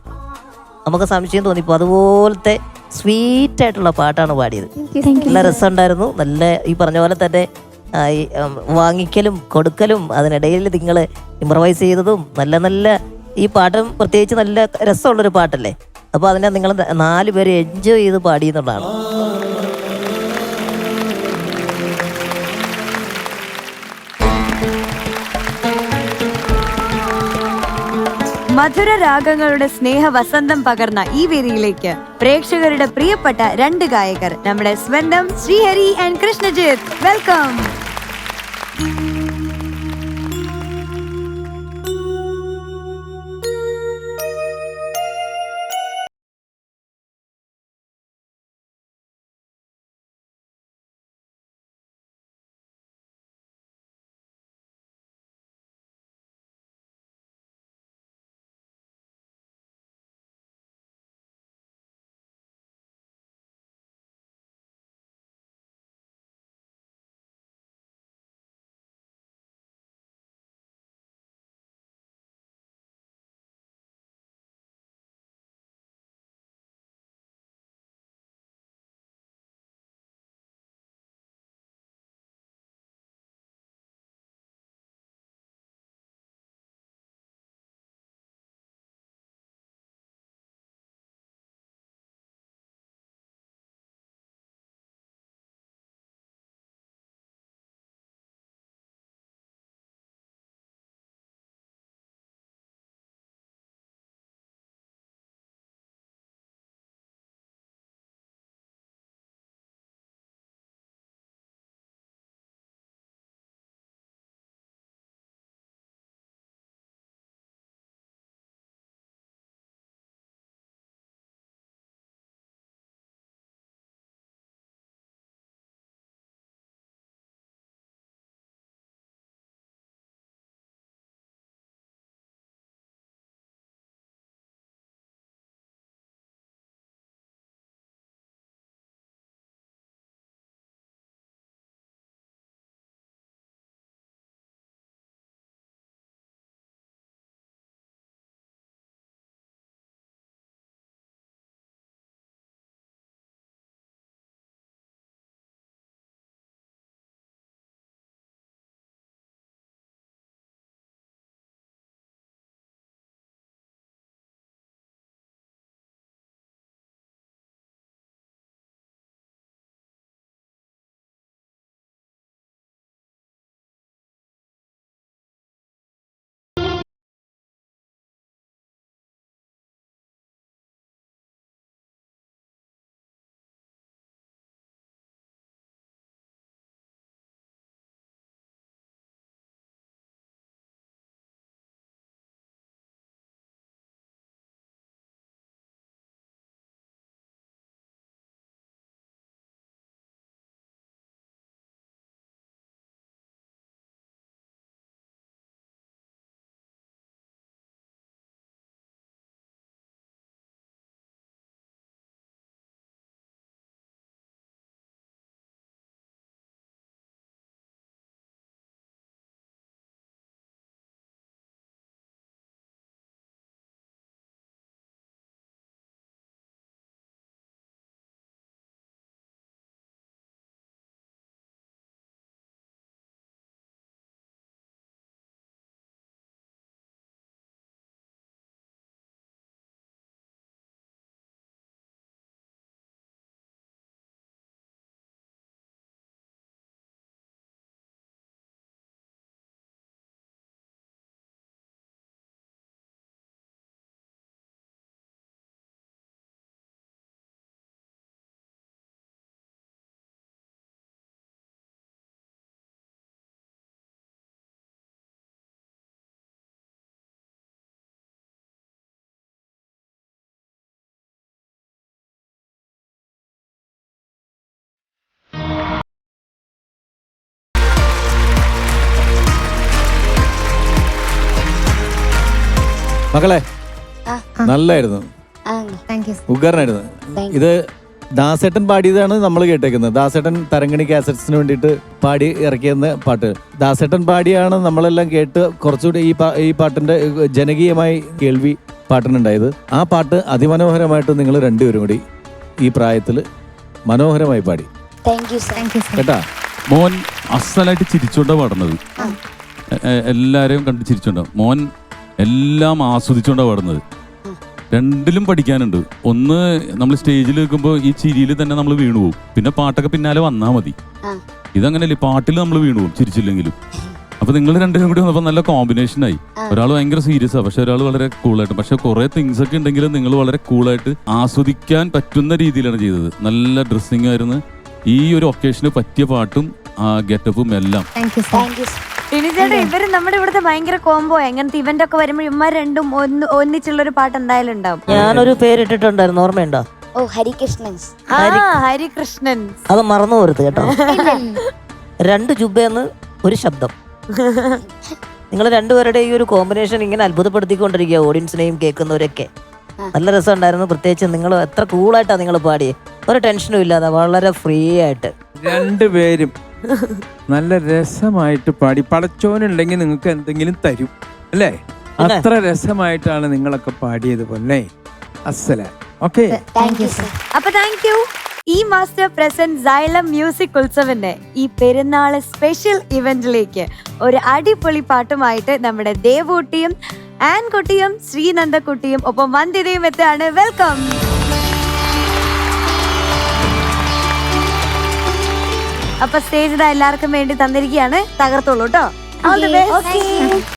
നമുക്ക് സംശയം തോന്നിപ്പോൾ അതുപോലത്തെ സ്വീറ്റ് ആയിട്ടുള്ള പാട്ടാണ് പാടിയത്. നല്ല രസമുണ്ടായിരുന്നു. നല്ല ഈ പറഞ്ഞ പോലെ തന്നെ വാങ്ങിക്കലും കൊടുക്കലും അതിനിടയിൽ നിങ്ങൾ ഇംപ്രവൈസ് ചെയ്തതും നല്ല ഈ പാട്ടും പ്രത്യേകിച്ച് നല്ല രസമുള്ളൊരു പാട്ടല്ലേ. അപ്പോൾ അതിനെ നിങ്ങൾ 4 പേര് എൻജോയ് ചെയ്ത് പാടി എന്നുള്ളതാണ്. മധുര രാഗങ്ങളുടെ സ്നേഹവസന്തം പകർന്ന ഈ വേദിയിലേക്ക് പ്രേക്ഷകരുടെ പ്രിയപ്പെട്ട 2 ഗായകർ, നമ്മുടെ സ്വന്തം ശ്രീഹരി ആൻഡ് കൃഷ്ണജിത്ത്. വെൽക്കം. മക്കളെ നല്ലായിരുന്നു, താങ്ക് യു ഉഗ്രനായിരുന്നു. ഇത് ദാസേട്ടൻ പാടിയതാണ് നമ്മൾ കേട്ടേക്കുന്നത്. ദാസേട്ടൻ തരങ്കണി കാസറ്റ്സിന് വേണ്ടിയിട്ട് പാടി ഇറക്കിയെന്ന പാട്ട് ദാസേട്ടൻ പാടിയാണ് നമ്മളെല്ലാം കേട്ട് കുറച്ചുകൂടി ഈ പാട്ടിന്റെ ജനകീയമായി കേൾവി പാട്ടിനുണ്ടായത്. ആ പാട്ട് അതിമനോഹരമായിട്ട് നിങ്ങൾ രണ്ടുപേരും കൂടി ഈ പ്രായത്തിൽ മനോഹരമായി പാടി കേട്ടാ. മോൻ അസലായിട്ട് ചിരിച്ചോണ്ടാ പാടുന്നത്. എല്ലാരെയും കണ്ട് ചിരിച്ചോണ്ടാ. മോൻ എല്ലാം ആസ്വദിച്ചോണ്ടാ പാടുന്നത്. രണ്ടിലും പഠിക്കാനുണ്ട്. ഒന്ന് നമ്മൾ സ്റ്റേജിൽ വെക്കുമ്പോൾ ഈ ചിരിയിൽ തന്നെ നമ്മൾ വീണുപോകും. പിന്നെ പാട്ടൊക്കെ പിന്നാലെ വന്നാൽ മതി. ഇതങ്ങനെയല്ലേ, പാട്ടിൽ നമ്മൾ വീണുപോകും ചിരിച്ചില്ലെങ്കിലും. അപ്പൊ നിങ്ങൾ രണ്ടുപേരും കൂടി വന്നപ്പോൾ നല്ല കോമ്പിനേഷനായി. ഒരാൾ ഭയങ്കര സീരിയസാണ്, പക്ഷെ ഒരാൾ വളരെ കൂളായിട്ട്. പക്ഷെ കുറെ തിങ്സ് ഒക്കെ ഉണ്ടെങ്കിലും നിങ്ങൾ വളരെ കൂളായിട്ട് ആസ്വദിക്കാൻ പറ്റുന്ന രീതിയിലാണ് ചെയ്തത്. നല്ല ഡ്രസ്സിങ് ആയിരുന്നു. ഈ ഒരു ഒക്കേഷന് പറ്റിയ പാട്ടും ഗെറ്റപ്പും എല്ലാം. ടിനിച്ചേട്ടാ, ഇവര് നമ്മുടെ ഇവിടുത്തെ ഭയങ്കര കോംബോ. എങ്ങനത്തെ ഇവന്റ് ഒക്കെ വരുമ്പോൾ ഇവന്മാർ രണ്ടും ഒന്നിച്ചുള്ളൊരു പാട്ട് എന്തായാലും ഉണ്ടാവും. ഞാനൊരു പേരിട്ടിട്ടുണ്ടായിരുന്നു, ഓർമ്മയുണ്ടോ? ഹരികൃഷ്ണൻ. അത് മറന്നു പോരുത് കേട്ടോ. 2 ജുബേന്ന് ഒരു ശബ്ദം. നിങ്ങൾ രണ്ടുപേരുടെ ഈ ഒരു കോമ്പിനേഷൻ ഇങ്ങനെ അത്ഭുതപ്പെടുത്തിക്കൊണ്ടിരിക്കുക ഓഡിയൻസിനെയും കേൾക്കുന്നവരൊക്കെ. നല്ല രസമുണ്ടായിരുന്നു. പ്രത്യേകിച്ച് നിങ്ങൾ എത്ര കൂളായിട്ടാണ് നിങ്ങൾ പാടിയത്. ഒരു ടെൻഷനും ഇല്ലാതെ വളരെ ഫ്രീ ആയിട്ട് രണ്ടുപേരും നല്ല രസമായിട്ട് പാടി. പടച്ചോനുണ്ടെങ്കിൽ നിങ്ങൾക്ക് എന്തെങ്കിലും തരും അല്ലേ? അത്ര രസമായിട്ടാണ് നിങ്ങളൊക്കെ പാടിയത് പോലെ. അസ്സല. ഓക്കെ, അപ്പൊ താങ്ക് യു. ഈ മാസ്റ്റർ പ്രസന്റ് സൈലം മ്യൂസിക് ഉത്സവിന്റെ ഈ പെരുന്നാള് സ്പെഷ്യൽ ഇവന്റിലേക്ക് ഒരു അടിപൊളി പാട്ടുമായിട്ട് നമ്മുടെ ദേവൂട്ടിയും ആൻകുട്ടിയും ശ്രീനന്ദക്കുട്ടിയും ഒപ്പം വന്ദിതയും എത്തുകയാണ്. വെൽക്കം. അപ്പൊ സ്റ്റേജ് എല്ലാവർക്കും വേണ്ടി തന്നിരിക്കുകയാണ്. തകർത്തോളൂ കേട്ടോ. All the best.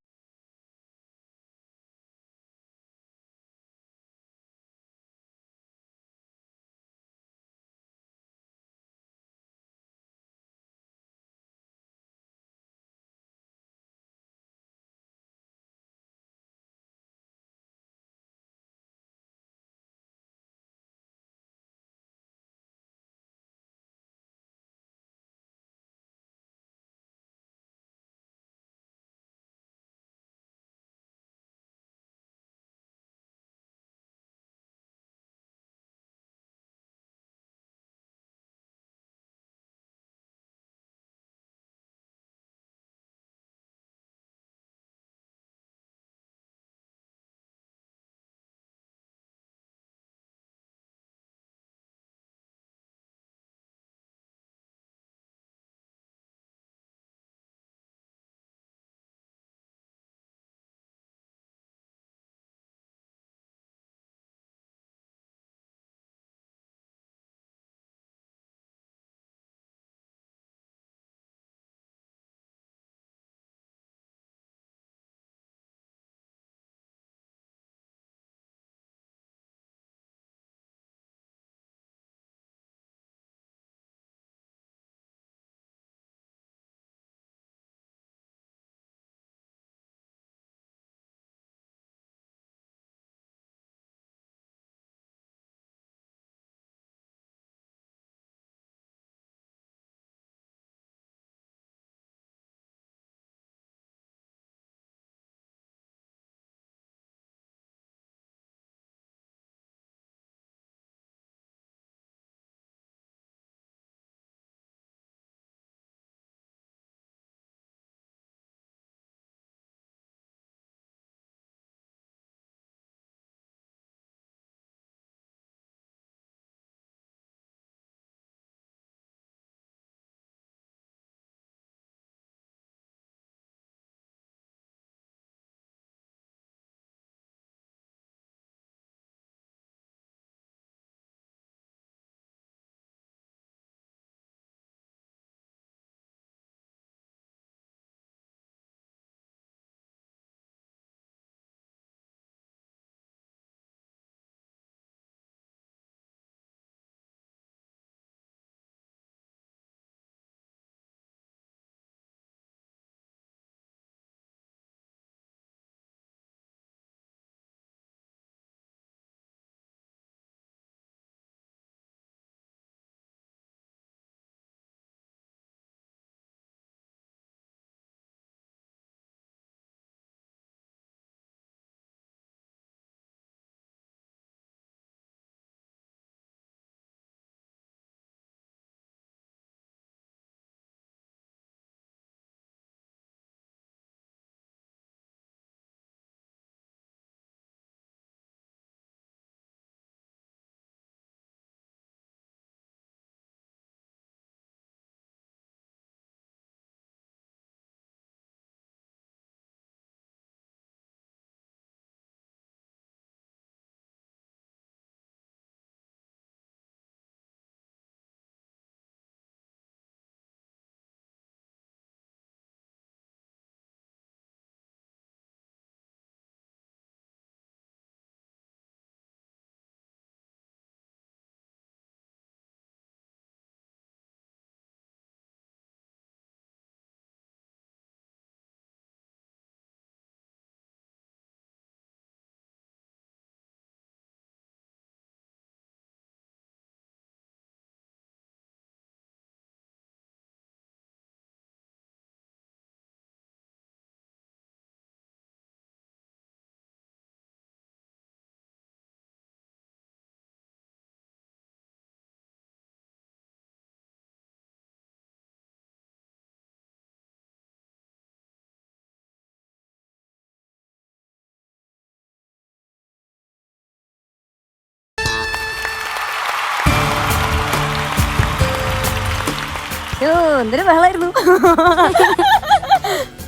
എന്തൊരു ബഹളായിരുന്നു.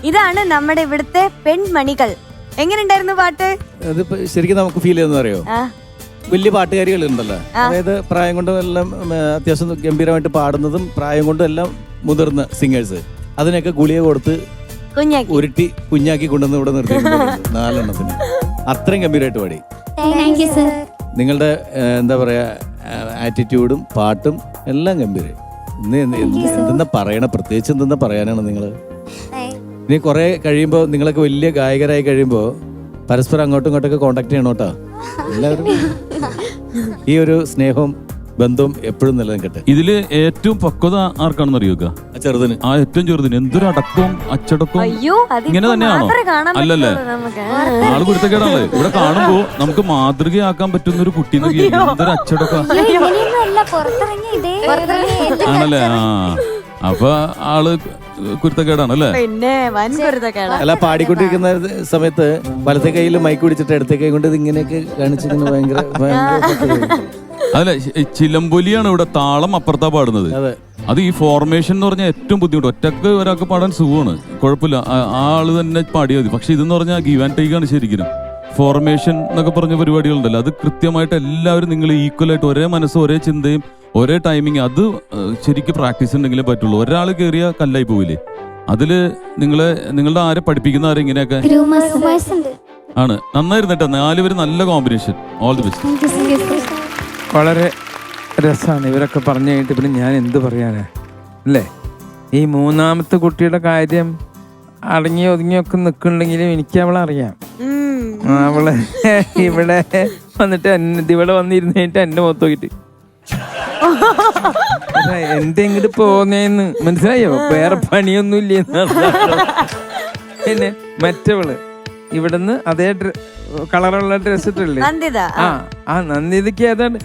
ഇതാണ് നമ്മുടെ ഇവിടുത്തെ പെൺമണികൾ. എങ്ങനെയുണ്ടായിരുന്നു പാട്ട്? അത് ശരിക്കും നമുക്ക് ഫീൽ ചെയ്യുന്ന അറിയോ, വലിയ പാട്ടുകാരികളുണ്ടല്ലോ, അതായത് പ്രായം കൊണ്ട് എല്ലാം അത്യാവശ്യം ഗംഭീരമായിട്ട് പാടുന്നതും പ്രായം കൊണ്ടും എല്ലാം മുതിർന്ന സിംഗേഴ്സ്, അതിനൊക്കെ ഗുളിക കൊടുത്ത് ഉരുട്ടി കുഞ്ഞാക്കി കൊണ്ടുവന്ന് ഇവിടെ നിർത്തി 4 എണ്ണത്തിന്. അത്രയും ഗംഭീരമായിട്ട് പാടി. നിങ്ങളുടെ എന്താ പറയാ ആറ്റിറ്റ്യൂഡും പാട്ടും എല്ലാം ഗംഭീരം. എന്തെന്നാ പറയണ, പ്രത്യേകിച്ച് എന്തെന്നാ പറയാനാണ് നിങ്ങൾ. ഇനി കുറെ കഴിയുമ്പോ നിങ്ങളൊക്കെ വലിയ ഗായകരായി കഴിയുമ്പോ പരസ്പരം അങ്ങോട്ടും ഇങ്ങോട്ടൊക്കെ കോണ്ടാക്ട് ചെയ്യണം കേട്ടോ എല്ലാവരും. ഈ ഒരു സ്നേഹവും ബന്ധവും എപ്പോഴും നിലനിൽക്കട്ടെ. ഇതില് ഏറ്റവും പക്വത ആർക്കാണെന്ന് അറിയുക? ചെറുതിന്. ആ ഏറ്റവും ചെറുതിന് എന്തൊരു അടക്കവും അച്ചടക്കവും. അയ്യോ, ഇങ്ങനെ തന്നെയാണോ? അല്ലല്ലേ, ആള് കുരുത്തക്കേടാണല്ലേ. ഇവിടെ കാണുമ്പോ നമുക്ക് മാതൃകയാക്കാൻ പറ്റുന്ന ഒരു കുട്ടി എന്തൊരു അച്ചടക്ക ആണല്ലേ. ആ അപ്പൊ ആള് കുരുത്തക്കേടാണല്ലേ. പിന്നെ വൻ കുരുത്തക്കേടാ. അല്ല, പാടിക്കൊണ്ടിരിക്കുന്ന സമയത്ത് വലത്തെ കയ്യിൽ മൈക്ക് പിടിച്ചിട്ട് ഇടത്തെ കൈ കൊണ്ട് ഇത് ഇങ്ങനെയൊക്കെ കാണിച്ചിരിക്കുന്ന ഭയങ്കര അതല്ല, ചിലമ്പൊലിയാണ് ഇവിടെ, താളം അപ്പുറത്താ പാടുന്നത്. അത് ഈ ഫോർമേഷൻ എന്ന് പറഞ്ഞാൽ ഏറ്റവും ബുദ്ധിമുട്ട്. ഒറ്റക്ക് ഒരാൾക്ക് പാടാൻ സുഖമാണ്, കുഴപ്പമില്ല, ആള് തന്നെ പാടിയാൽ മതി. പക്ഷെ ഇതെന്ന് പറഞ്ഞാൽ ഗീവ് ആൻഡ് ടേക്ക് ആണ് ശരിക്കും. ഫോർമേഷൻ എന്നൊക്കെ പറഞ്ഞ പരിപാടികളുണ്ടല്ലോ, അത് കൃത്യമായിട്ട് എല്ലാവരും നിങ്ങൾ ഈക്വലായിട്ട് ഒരേ മനസ്സും ഒരേ ചിന്തയും ഒരേ ടൈമിങ്, അത് ശരിക്കും പ്രാക്ടീസ് ഉണ്ടെങ്കിലേ പറ്റുള്ളൂ. ഒരാൾ കയറിയ കല്ലായി പോവില്ലേ. അതില് നിങ്ങളുടെ ആരെ പഠിപ്പിക്കുന്ന ആരെ ഇങ്ങനെയൊക്കെ ആണ്. നന്നായിരുന്നു കേട്ടോ, 4 പേര് നല്ല കോമ്പിനേഷൻ. All the best. വളരെ രസമാണ് ഇവരൊക്കെ പറഞ്ഞു കഴിഞ്ഞിട്ട്. പിന്നെ ഞാൻ എന്ത് പറയാനാ അല്ലേ. ഈ മൂന്നാമത്തെ കുട്ടിയുടെ കാര്യം അടങ്ങി ഒതുങ്ങിയൊക്കെ നിൽക്കുന്നുണ്ടെങ്കിലും എനിക്ക് അവളെ അറിയാം. അവള് ഇവിടെ വന്നിട്ട് ഇവിടെ വന്നിരുന്ന് കഴിഞ്ഞിട്ട് എന്റെ മുഖത്ത് നോക്കിട്ട് എന്റെ ഇങ്ങോട്ട് പോന്നേന്ന് മനസ്സിലായോ, വേറെ പണിയൊന്നും ഇല്ലെന്ന്. പിന്നെ മറ്റവള് ഇവിടുന്ന് അതേ കളറുള്ള ഡ്രസ് ഇട്ടില്ലേ, ആ നന്ദിതയ്ക്ക് ഏതാണ്ട്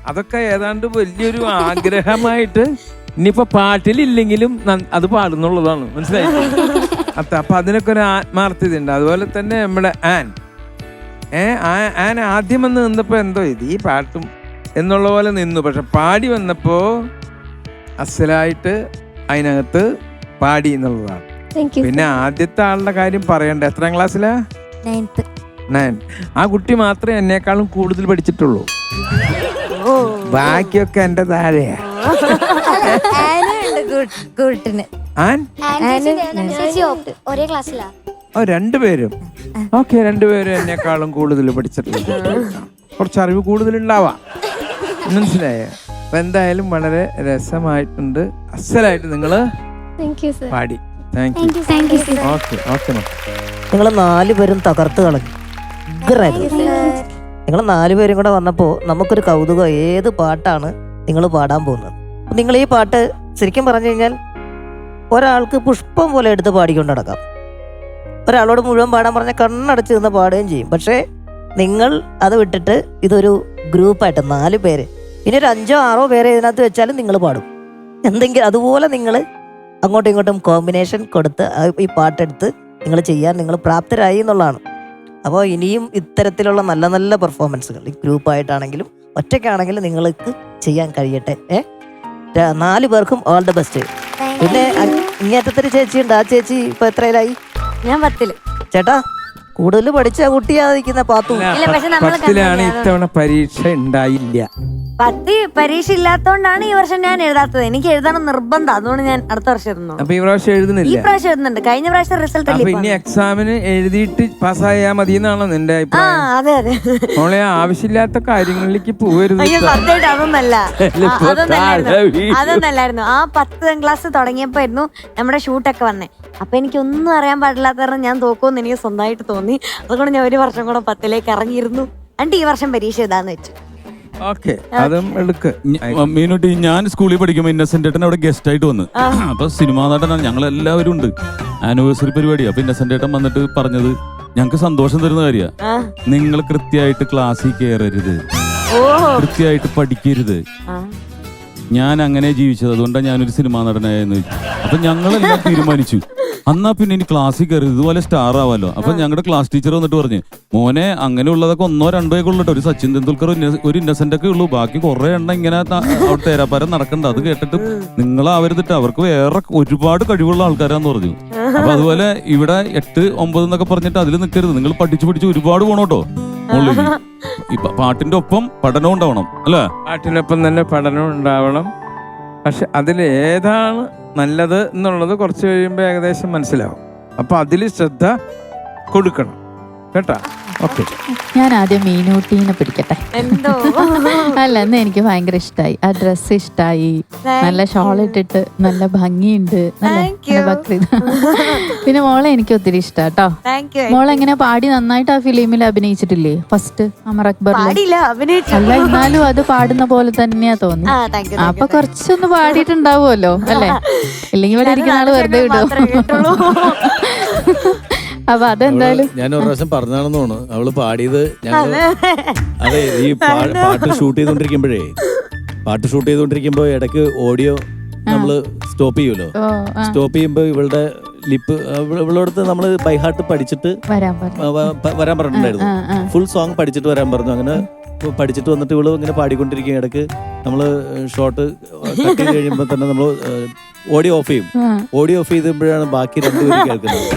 അതൊക്കെ ഏതാണ്ട് വലിയൊരു ആഗ്രഹമായിട്ട് ഇനിയിപ്പോ പാട്ടിലില്ലെങ്കിലും അത് പാടുന്നുള്ളതാണ്, മനസ്സിലായി. അപ്പൊ അതിനൊക്കെ ഒരു ആത്മാർത്ഥത ഉണ്ട്. അതുപോലെ തന്നെ നമ്മുടെ ആൻ ആദ്യം വന്ന് നിന്നപ്പോ എന്തോ ഇത് ഈ പാട്ടും എന്നുള്ള പോലെ നിന്നു. പക്ഷെ പാടി വന്നപ്പോ അസലായിട്ട് അതിനകത്ത് പാടി എന്നുള്ളതാണ്. പിന്നെ ആദ്യത്തെ ആളുടെ കാര്യം പറയണ്ട. എത്രാം ക്ലാസ്സിലാ? 9. ആ കുട്ടി മാത്രമേ എന്നെക്കാളും കൂടുതൽ പഠിച്ചിട്ടുള്ളൂ. ബാക്കിയൊക്കെ എന്റെ താഴെയാ. രണ്ടുപേരും ഓക്കെ, രണ്ടുപേരും എന്നെക്കാളും കൂടുതൽ പഠിച്ചിട്ടുണ്ട്. കുറച്ച് അറിവ് കൂടുതലുണ്ടാവാം, മനസ്സിലായോ? അപ്പൊ എന്തായാലും വളരെ രസമായിട്ടുണ്ട്, അസലായിട്ട് നിങ്ങള് പാടി. Thank you. Okay okay. നിങ്ങൾ 4 പേരും തകർത്ത് കളഞ്ഞു. നിങ്ങൾ 4 പേരും കൂടെ വന്നപ്പോൾ നമുക്കൊരു കൗതുകം, ഏത് പാട്ടാണ് നിങ്ങൾ പാടാൻ പോകുന്നത്. നിങ്ങൾ ഈ പാട്ട് ശരിക്കും പറഞ്ഞു കഴിഞ്ഞാൽ ഒരാൾക്ക് പുഷ്പം പോലെ എടുത്ത് പാടിക്കൊണ്ട് നടക്കാം. ഒരാളോട് മുഴുവൻ പാടാൻ പറഞ്ഞാൽ കണ്ണടച്ച് നിന്ന് പാടുകയും ചെയ്യും. പക്ഷേ നിങ്ങൾ അത് വിട്ടിട്ട് ഇതൊരു ഗ്രൂപ്പായിട്ട് 4 പേര്, ഇനി ഒരു 5ഓ 6ഓ പേരെ ഇതിനകത്ത് വെച്ചാലും നിങ്ങൾ പാടും. എന്തെങ്കിലും അതുപോലെ നിങ്ങൾ അങ്ങോട്ടും ഇങ്ങോട്ടും കോമ്പിനേഷൻ കൊടുത്ത് ഈ പാട്ടെടുത്ത് നിങ്ങൾ ചെയ്യാൻ നിങ്ങൾ പ്രാപ്തരായി എന്നുള്ളതാണ്. അപ്പോൾ ഇനിയും ഇത്തരത്തിലുള്ള നല്ല നല്ല പെർഫോമൻസുകൾ ഈ ഗ്രൂപ്പായിട്ടാണെങ്കിലും ഒറ്റയ്ക്കാണെങ്കിലും നിങ്ങൾക്ക് ചെയ്യാൻ കഴിയട്ടെ. 4 പേർക്കും ഓൾ ദ ബെസ്റ്റ്. പിന്നെ ഇങ്ങേറ്റത്തൊരു ചേച്ചിയുണ്ട്, ആ ചേച്ചി ഇപ്പൊ എത്രയിലായി? ഞാൻ 10. ചേട്ടാ, കൂടുതൽ പഠിച്ച കുട്ടിയായിരിക്കുന്ന പാത്തു. 10ലാണ് ഇത്തവണ പരീക്ഷ ഉണ്ടായില്ല. 10 പരീക്ഷ ഇല്ലാത്തോണ്ടാണ് ഈ വർഷം ഞാൻ എഴുതാത്തത്. എനിക്ക് എഴുതണം നിർബന്ധം, അതുകൊണ്ട് ഞാൻ അടുത്ത വർഷം എഴുതുന്നു. അപ്പൊ ഈ പ്രാവശ്യം എഴുതുന്നില്ല? ഈ പ്രാവശ്യം എഴുതുന്നുണ്ട്. കഴിഞ്ഞ പ്രാവശ്യം റിസൾട്ട് അപ്പൊ ഇനി എക്സാമിന് എഴുതിയിട്ട് പാസ്സായാ മതി എന്നാണോ നിന്റെ അഭിപ്രായം? അതെ അതെ. മോളെ ആവശ്യമില്ലാത്ത കാര്യങ്ങളിലേക്ക് പോകരുത്. അയ്യോ സത്യമായിട്ട് അതൊന്നല്ലായിരുന്നു. ആ 10ാം ക്ലാസ് തുടങ്ങിയപ്പോ ആയിരുന്നു നമ്മുടെ ഷൂട്ടൊക്കെ വന്നേ. അപ്പൊ എനിക്കൊന്നും അറിയാൻ പാടില്ലാത്ത കാരണം ഞാൻ തോക്കുമെന്ന് എനിക്ക് സ്വന്തമായിട്ട് തോന്നി. അതുകൊണ്ട് ഞാൻ ഒരു വർഷം കൂടെ 10ലേക്ക് ഇറങ്ങിയിരുന്നു. എന്നിട്ട് ഈ വർഷം പരീക്ഷ എഴുതാന്ന് വെച്ചു. മീനുട്ടി, ഞാൻ സ്കൂളിൽ പഠിക്കുമ്പോൾ ഇന്നസെന്റ് ഏട്ടൻ അവിടെ ഗസ്റ്റ് ആയിട്ട് വന്ന്. അപ്പൊ സിനിമാ നടനാണ്, ഞങ്ങൾ എല്ലാവരും ഉണ്ട്, ആനിവേഴ്സറി പരിപാടി. അപ്പൊ ഇന്നസെന്റ് ഏട്ടൻ വന്നിട്ട് പറഞ്ഞത് ഞങ്ങൾക്ക് സന്തോഷം തരുന്ന കാര്യ, നിങ്ങൾ കൃത്യമായിട്ട് ക്ലാസ്സിൽ കയറരുത്, കൃത്യമായിട്ട് പഠിക്കരുത്. ഞാൻ അങ്ങനെ ജീവിച്ചത്, അതുകൊണ്ടാണ് ഞാനൊരു സിനിമാ നടനായെന്ന് ചോദിച്ചു. അപ്പൊ ഞങ്ങളെല്ലാം തീരുമാനിച്ചു എന്നാ പിന്നെ ഇനി ക്ലാസ്സിൽ കയറി ഇതുപോലെ സ്റ്റാർ ആവാലോ. അപ്പൊ ഞങ്ങളുടെ ക്ലാസ് ടീച്ചർ വന്നിട്ട് പറഞ്ഞു, മോനെ അങ്ങനെയുള്ളതൊക്കെ 1-2 ഉള്ളൂ, ഒരു സച്ചിൻ തെണ്ടുൽക്കർ ഒരു ഇന്നസെന്റ് ഒക്കെ ഉള്ളൂ, ബാക്കി കുറെ എണ്ണം ഇങ്ങനെ അവിടെ തേരാപ്പാരം നടക്കണ്ട. അത് കേട്ടിട്ട് നിങ്ങളാവരുതിട്ട്, അവർക്ക് വേറെ ഒരുപാട് കഴിവുള്ള ആൾക്കാരാന്ന് പറഞ്ഞു. അപ്പൊ അതുപോലെ ഇവിടെ 8, 9 എന്നൊക്കെ പറഞ്ഞിട്ട് അതിൽ നിൽക്കരുത്, നിങ്ങൾ പഠിച്ച് ഒരുപാട് പോണോട്ടോ മുകളിലേക്ക്. ഇപ്പൊ പാട്ടിന്റെ ഒപ്പം പഠനവും ഉണ്ടാവണം അല്ലേ? പാട്ടിനൊപ്പം തന്നെ പഠനം ഉണ്ടാവണം. പക്ഷെ അതിൽ ഏതാണ് നല്ലത് എന്നുള്ളത് കുറച്ച് കഴിയുമ്പോൾ ഏകദേശം മനസ്സിലാവും. അപ്പൊ അതിൽ ശ്രദ്ധ കൊടുക്കണം കേട്ടാ. ഓക്കെ, ഞാൻ ആദ്യം മീനൂട്ടീനെ പിടിക്കട്ടെ. എന്തോ അല്ല, ഇന്ന് എനിക്ക് ഭയങ്കര ഇഷ്ടമായി. ആ ഡ്രസ്സ് ഇഷ്ടമായി, നല്ല ഷോൾ ഇട്ടിട്ട് നല്ല ഭംഗിയുണ്ട്, നല്ല ബക്രീദ്. പിന്നെ മോളെ എനിക്ക് ഒത്തിരി ഇഷ്ടാട്ടോ. മോളെ എങ്ങനെ പാടി നന്നായിട്ട് ആ ഫിലിമിൽ അഭിനയിച്ചിട്ടില്ലേ ഫസ്റ്റ് അമർ അക്ബറിൽ? അല്ല, എന്നാലും അത് പാടുന്ന പോലെ തന്നെയാ തോന്നുന്നു. അപ്പൊ കുറച്ചൊന്ന് പാടിയിട്ടുണ്ടാവുമല്ലോ അല്ലേ? ഇല്ലെങ്കിൽ ഇവിടെ ഇരിക്കുന്ന ആള് വെറുതെ വിടും. അപ്പൊ അതെന്തായാലും ഞാൻ ഒരു പ്രാവശ്യം പറഞ്ഞാണെന്ന് തോന്നുന്നു അവള് പാടിയത്. അതെ, ഈ പാട്ട് ഷൂട്ട് ചെയ്തോണ്ടിരിക്കുമ്പോ ഇടയ്ക്ക് ഓഡിയോ നമ്മള് സ്റ്റോപ്പ് ചെയ്യുമല്ലോ. സ്റ്റോപ്പ് ചെയ്യുമ്പോ ഇവളുടെ ലിപ്പ് ഇവളോടത്ത് നമ്മള് ബൈ ഹാർട്ട് പഠിച്ചിട്ട് വരാൻ പറഞ്ഞിട്ടുണ്ടായിരുന്നു. ഫുൾ സോങ് പഠിച്ചിട്ട് വരാൻ പറഞ്ഞു. അങ്ങനെ പഠിച്ചിട്ട് വന്നിട്ട് ഇവള് ഇങ്ങനെ പാടിക്കൊണ്ടിരിക്കും. ഇടയ്ക്ക് നമ്മള് ഷോട്ട് കട്ട് ചെയ്ത് കഴിയുമ്പോ തന്നെ നമ്മള് ഓഡിയോ ഓഫ് ചെയ്യും. ഓഡിയോ ഓഫ് ചെയ്തപ്പോഴാണ് ബാക്കി 2 പേര് കേൾക്കുന്നത്.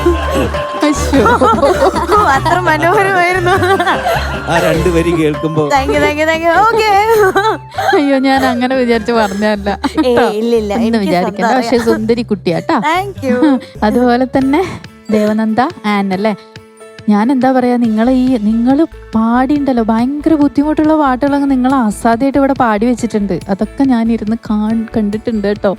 അത്ര മനോഹരമായിരുന്നു ആ 2 പേര് കേൾക്കുമ്പോ. അയ്യോ, ഞാൻ അങ്ങനെ വിചാരിച്ചു പറഞ്ഞല്ല, എന്ന് വിചാരിക്കണ്ട. പക്ഷെ സുന്ദരി കുട്ടിയാട്ടാ. അതുപോലെ തന്നെ ദേവനന്ദ ആൻ അല്ലേ? ഞാൻ എന്താ പറയാ, നിങ്ങൾ പാടിണ്ടല്ലോ, ഭയങ്കര ബുദ്ധിമുട്ടുള്ള പാട്ടുകളൊക്കെ നിങ്ങൾ അസാധ്യമായിട്ട് ഇവിടെ പാടി വെച്ചിട്ടുണ്ട്. അതൊക്കെ ഞാൻ ഇരുന്ന് കണ്ടിട്ടുണ്ട് കേട്ടോ.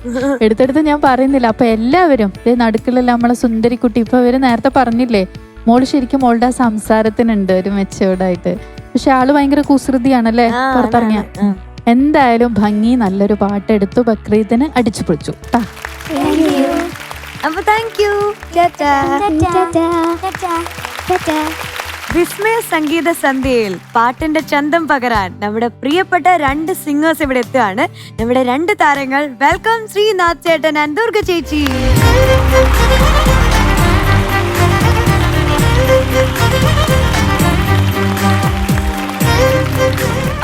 എടുത്തെടുത്ത് ഞാൻ പറയുന്നില്ല. അപ്പൊ എല്ലാവരും നടുക്കിലല്ല നമ്മളെ സുന്ദരിക്കുട്ടി. ഇപ്പൊ അവര് നേരത്തെ പറഞ്ഞില്ലേ, മോള് ശരിക്കും മോളുടെ സംസാരത്തിനുണ്ട് ഒരു മെച്ചോർഡായിട്ട്. പക്ഷെ ആള് ഭയങ്കര കുസൃതിയാണല്ലേ പുറത്തിറങ്ങിയ. എന്തായാലും ഭംഗി, നല്ലൊരു പാട്ട് എടുത്തു, ബക്രീദിന് അടിച്ചു പൊളിച്ചു. അപ്പൊ താങ്ക് യു. വിസ്മയ സംഗീത സന്ധ്യയിൽ പാട്ടിന്റെ ചന്തം പകരാൻ നമ്മുടെ പ്രിയപ്പെട്ട 2 സിംഗേഴ്സ് ഇവിടെ എത്തുകയാണ്. നമ്മുടെ 2 താരങ്ങൾ. വെൽക്കം ശ്രീനാഥ് ചേട്ടൻ ആൻഡ് ദുർഗ ചേച്ചി.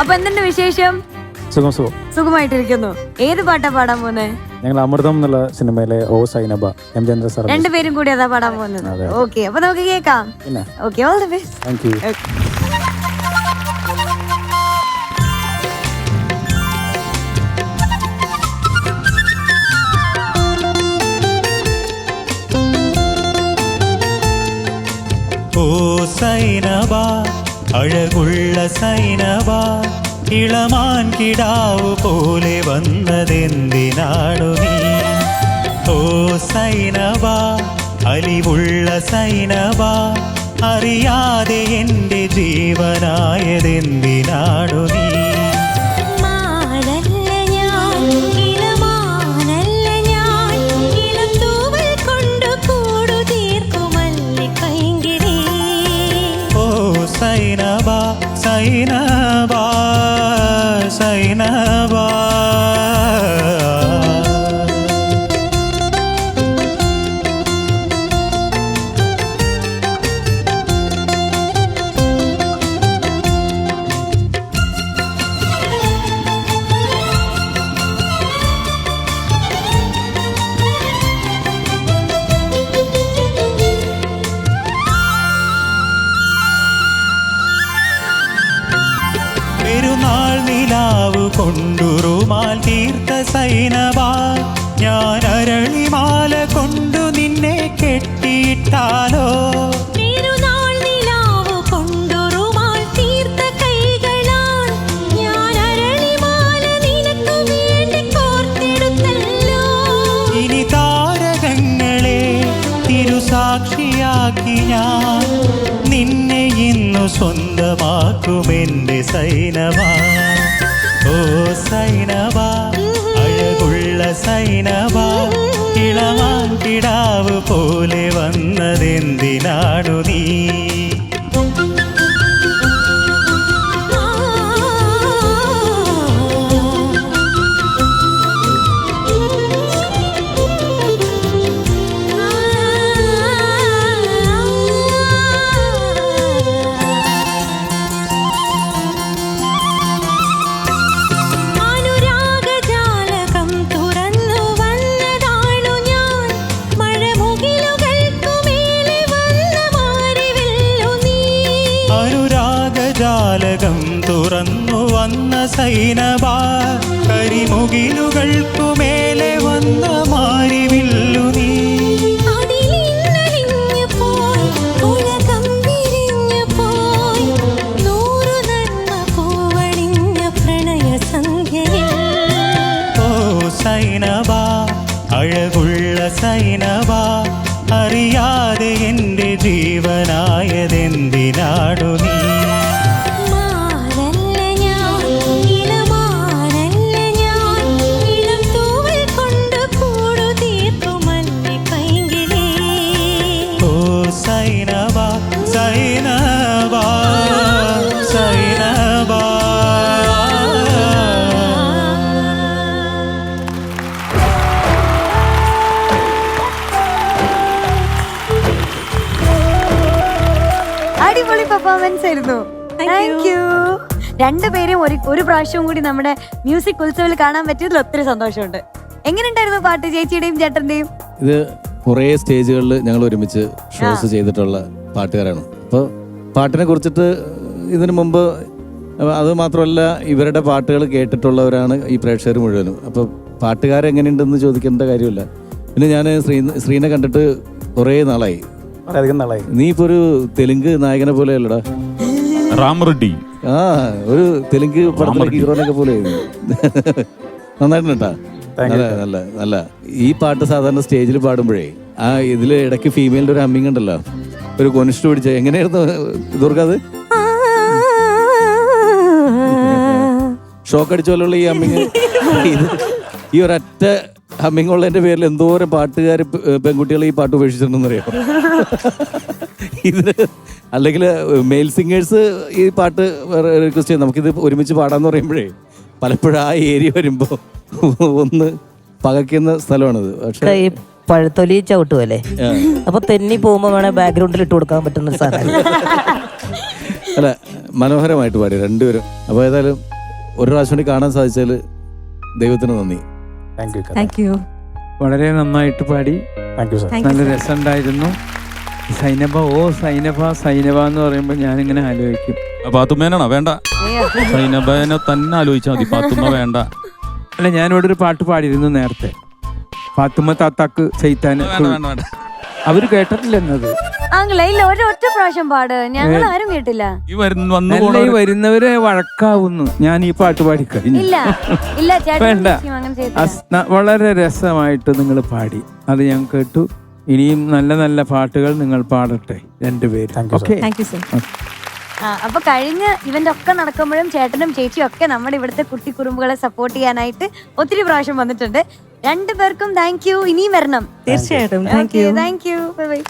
അപ്പൊ എന്തുണ്ട് വിശേഷം? സുഖമായിട്ടിരിക്കുന്നു. ഏത് പാട്ടാ പാടാൻ പോന്നെ? ഞങ്ങൾ അമൃതം എന്നുള്ള സിനിമയിലെ ഓ സൈനബ എം ചന്ദ്ര സാർ 2 പേരും കൂടി അതാ പാടാൻ പോകുന്നത്. ഓക്കെ, അപ്പൊ നമുക്ക് കേൾക്കാം. Okay, all the best. Thank you. ഓ സൈനബ, അഴകുള്ള സൈനബ, ഇളമാൻ കിടാവു പോലെ വന്നതെന്തിനാണു നീ? ഓ സൈനബ, അലിവുള്ള സൈനബ, അറിയാതെ എന്റെ ജീവനായതെന്തിനാണു നീ? സൈനബ സൈനബ സൈനബ. പെരുന്നാൾ നിലാവ് കൊണ്ടുറുമാൽ തീർത്ത സൈനബ, ഞാൻ അരളിമാല കൊണ്ടു നിന്നെ കെട്ടിയിട്ടാലോ? പെരുന്നാൾ നിലാവ് കൊണ്ടുറുമാൽ തീർത്ത കൈകളാൽ ഞാൻ അരളിമാല നിനക്ക് വേണ്ടി കോർത്തെടുത്തല്ലോ. ഇനി താരകങ്ങളെ തിരുസാക്ഷിയാക്കി ഞാൻ നിന്നെ ഇന്നു സ്വന്തമാക്കുമെന്റെ സൈനബ. ഓ സൈനബ, അഴകുള്ള സൈനബ, ഇളമാൻ കിടാവ് പോലെ വന്നതെന്തിനാണു നീ? ജാലകം തുറന്നു വന്ന സൈനബ കരിമുകിലുകൾക്കുമേലെ വന്ന മാരിവില്ലു നീ അതിലിന്നലിഞ്ഞു പോയി ഉലകം വിരിഞ്ഞു പോയി നൂറു നന്മ പൂവണിഞ്ഞ പ്രണയ സന്ധ്യയിൽ ഓ സൈനബ അഴകുള്ള സൈനബ അറിയാതെ എൻ്റെ ജീവനായതെന്തിനാടു നീ മാനല്ല ഞാൻ ഇളമാനല്ല ഞാൻ ഇളം തൂവൽ കൊണ്ട് കൂടു തീർക്കുമല്ലേ പൈങ്കിളി ഓ സൈനബ സൈനബ സൈനബ അടിപൊളി പെർഫോമൻസ് ആയിരുന്നു. Thank you. രണ്ടുപേരും ഒരു പ്രാവശ്യവും കൂടി നമ്മുടെ മ്യൂസിക് ഉത്സവിൽ കാണാൻ പറ്റിയതിൽ ഒത്തിരി സന്തോഷമുണ്ട്. എങ്ങനെയുണ്ടായിരുന്നു പാട്ട് ചേച്ചിയുടെയും ചേട്ടന്റെയും? ഇത് കുറേ സ്റ്റേജുകളിൽ ഞങ്ങൾ ഒരുമിച്ച് ഷോസ് ചെയ്തിട്ടുള്ള പാട്ടുകാരാണ്. അപ്പോൾ പാട്ടിനെ കുറിച്ചിട്ട് ഇതിനു മുമ്പ് അത് മാത്രമല്ല ഇവരുടെ പാട്ടുകൾ കേട്ടിട്ടുള്ളവരാണ് ഈ പ്രേക്ഷകർ മുഴുവനും. അപ്പോൾ പാട്ടുകാരെങ്ങനെയുണ്ടെന്ന് ചോദിക്കേണ്ട കാര്യമില്ല. പിന്നെ ഞാൻ ശ്രീനെ കണ്ടിട്ട് കുറേ നാളായി. വളരെയധികം നാളായി. നീ ഇപ്പോൾ ഒരു തെലുങ്ക് നായകനെ പോലെ അല്ലടാ. റാം റെഡ്ഡി. ആ ഒരു തെലുങ്ക് പടത്തിലെ ഹീറോനൊക്കെ പോലെ നന്നായിട്ടുണ്ടാ. നല്ല നല്ല നല്ല. ഈ പാട്ട് സാധാരണ സ്റ്റേജിൽ പാടുമ്പോഴേ ആ ഇതിൽ ഇടയ്ക്ക് ഫീമെയിലിന്റെ ഒരു ഹമ്മിങ് ഉണ്ടല്ലോ, ഒരു കൊനിഷ്ട് പിടിച്ച എങ്ങനെയായിരുന്നു ദുർഗ? അത് ഷോക്ക് അടിച്ച പോലുള്ള ഈ ഹമ്മിങ്, ഈ ഒരൊറ്റ ഹമ്മിങ് ഉള്ളതിന്റെ പേരിൽ എന്തോരം പാട്ടുകാർ പെൺകുട്ടികൾ ഈ പാട്ട് ഉപേക്ഷിച്ചിട്ടുണ്ടെന്ന് അറിയാം. ഇതിന് അല്ലെങ്കിൽ മെയിൽ സിംഗേഴ്സ് ഈ പാട്ട് റിക്വസ്റ്റ് ചെയ്യും, നമുക്കിത് ഒരുമിച്ച് പാടാന്ന് പറയുമ്പോഴേ പലപ്പോഴും ആ ഏരിയ വരുമ്പോ ഒന്ന് പകയ്ക്കുന്ന സ്ഥലമാണിത്. പക്ഷേ ഈ പഴുത്തൊലി ചവിട്ടുമല്ലേ, അപ്പൊ തെന്നി പോകുമ്പോ വേണേ ബാക്ക്ഗ്രൗണ്ടിൽ ഇട്ട് കൊടുക്കാൻ പറ്റുന്ന ഒരു സാധനം. അല്ല മനോഹരമായിട്ട് പാടി രണ്ടുപേരും. അപ്പോൾ ഏതായാലും ഒരു പ്രാവശ്യം കൂടി കാണാൻ സാധിച്ചാൽ ദൈവത്തിന് നന്ദി. Thank you. വളരെ നന്നായിട്ട് പാടി. നല്ല രസമുണ്ടായിരുന്നു. സൈനബ, ഓ സൈനബ സൈനബ എന്ന് പറയുമ്പോൾ ഞാനിങ്ങനെ ആലോചിക്കും, പാത്തുമ്മേനാണോ? വേണ്ട, സൈനബനെ തന്നെ ആലോചിച്ചാൽ മതി, പാത്തുമ്മ വേണ്ട. അല്ല ഞാനിവിടെ ഒരു പാട്ട് പാടിയിരുന്നു നേരത്തെ, പാത്തുമ്മ താത്താക്ക് ചെയ്ത്താൻ. അവര് കേട്ടിട്ടില്ല എന്നത്. ഒരൊറ്റ പ്രാവശ്യം പാട്, ഞങ്ങൾ ആരും കേട്ടില്ല. വരുന്നവരെ വഴക്കാവുന്നു ഞാൻ ഈ പാട്ട് പാടിക്കഴിഞ്ഞു. വേണ്ട, വളരെ രസമായിട്ട് നിങ്ങൾ പാടി, അത് ഞാൻ കേട്ടു. ഇനിയും നല്ല നല്ല പാട്ടുകൾ നിങ്ങൾ പാടട്ടെ രണ്ടുപേരും. അപ്പൊ കഴിഞ്ഞ ഇവന്റ് ഒക്കെ നടക്കുമ്പോഴും ചേട്ടനും ചേച്ചിയും ഒക്കെ നമ്മുടെ ഇവിടുത്തെ കുട്ടി കുറുമ്പുകളെ സപ്പോർട്ട് ചെയ്യാനായിട്ട് ഒത്തിരി പ്രാവശ്യം വന്നിട്ടുണ്ട്. രണ്ടുപേർക്കും താങ്ക് യു. ഇനിയും വരണം. തീർച്ചയായിട്ടും. Thank you. Bye bye.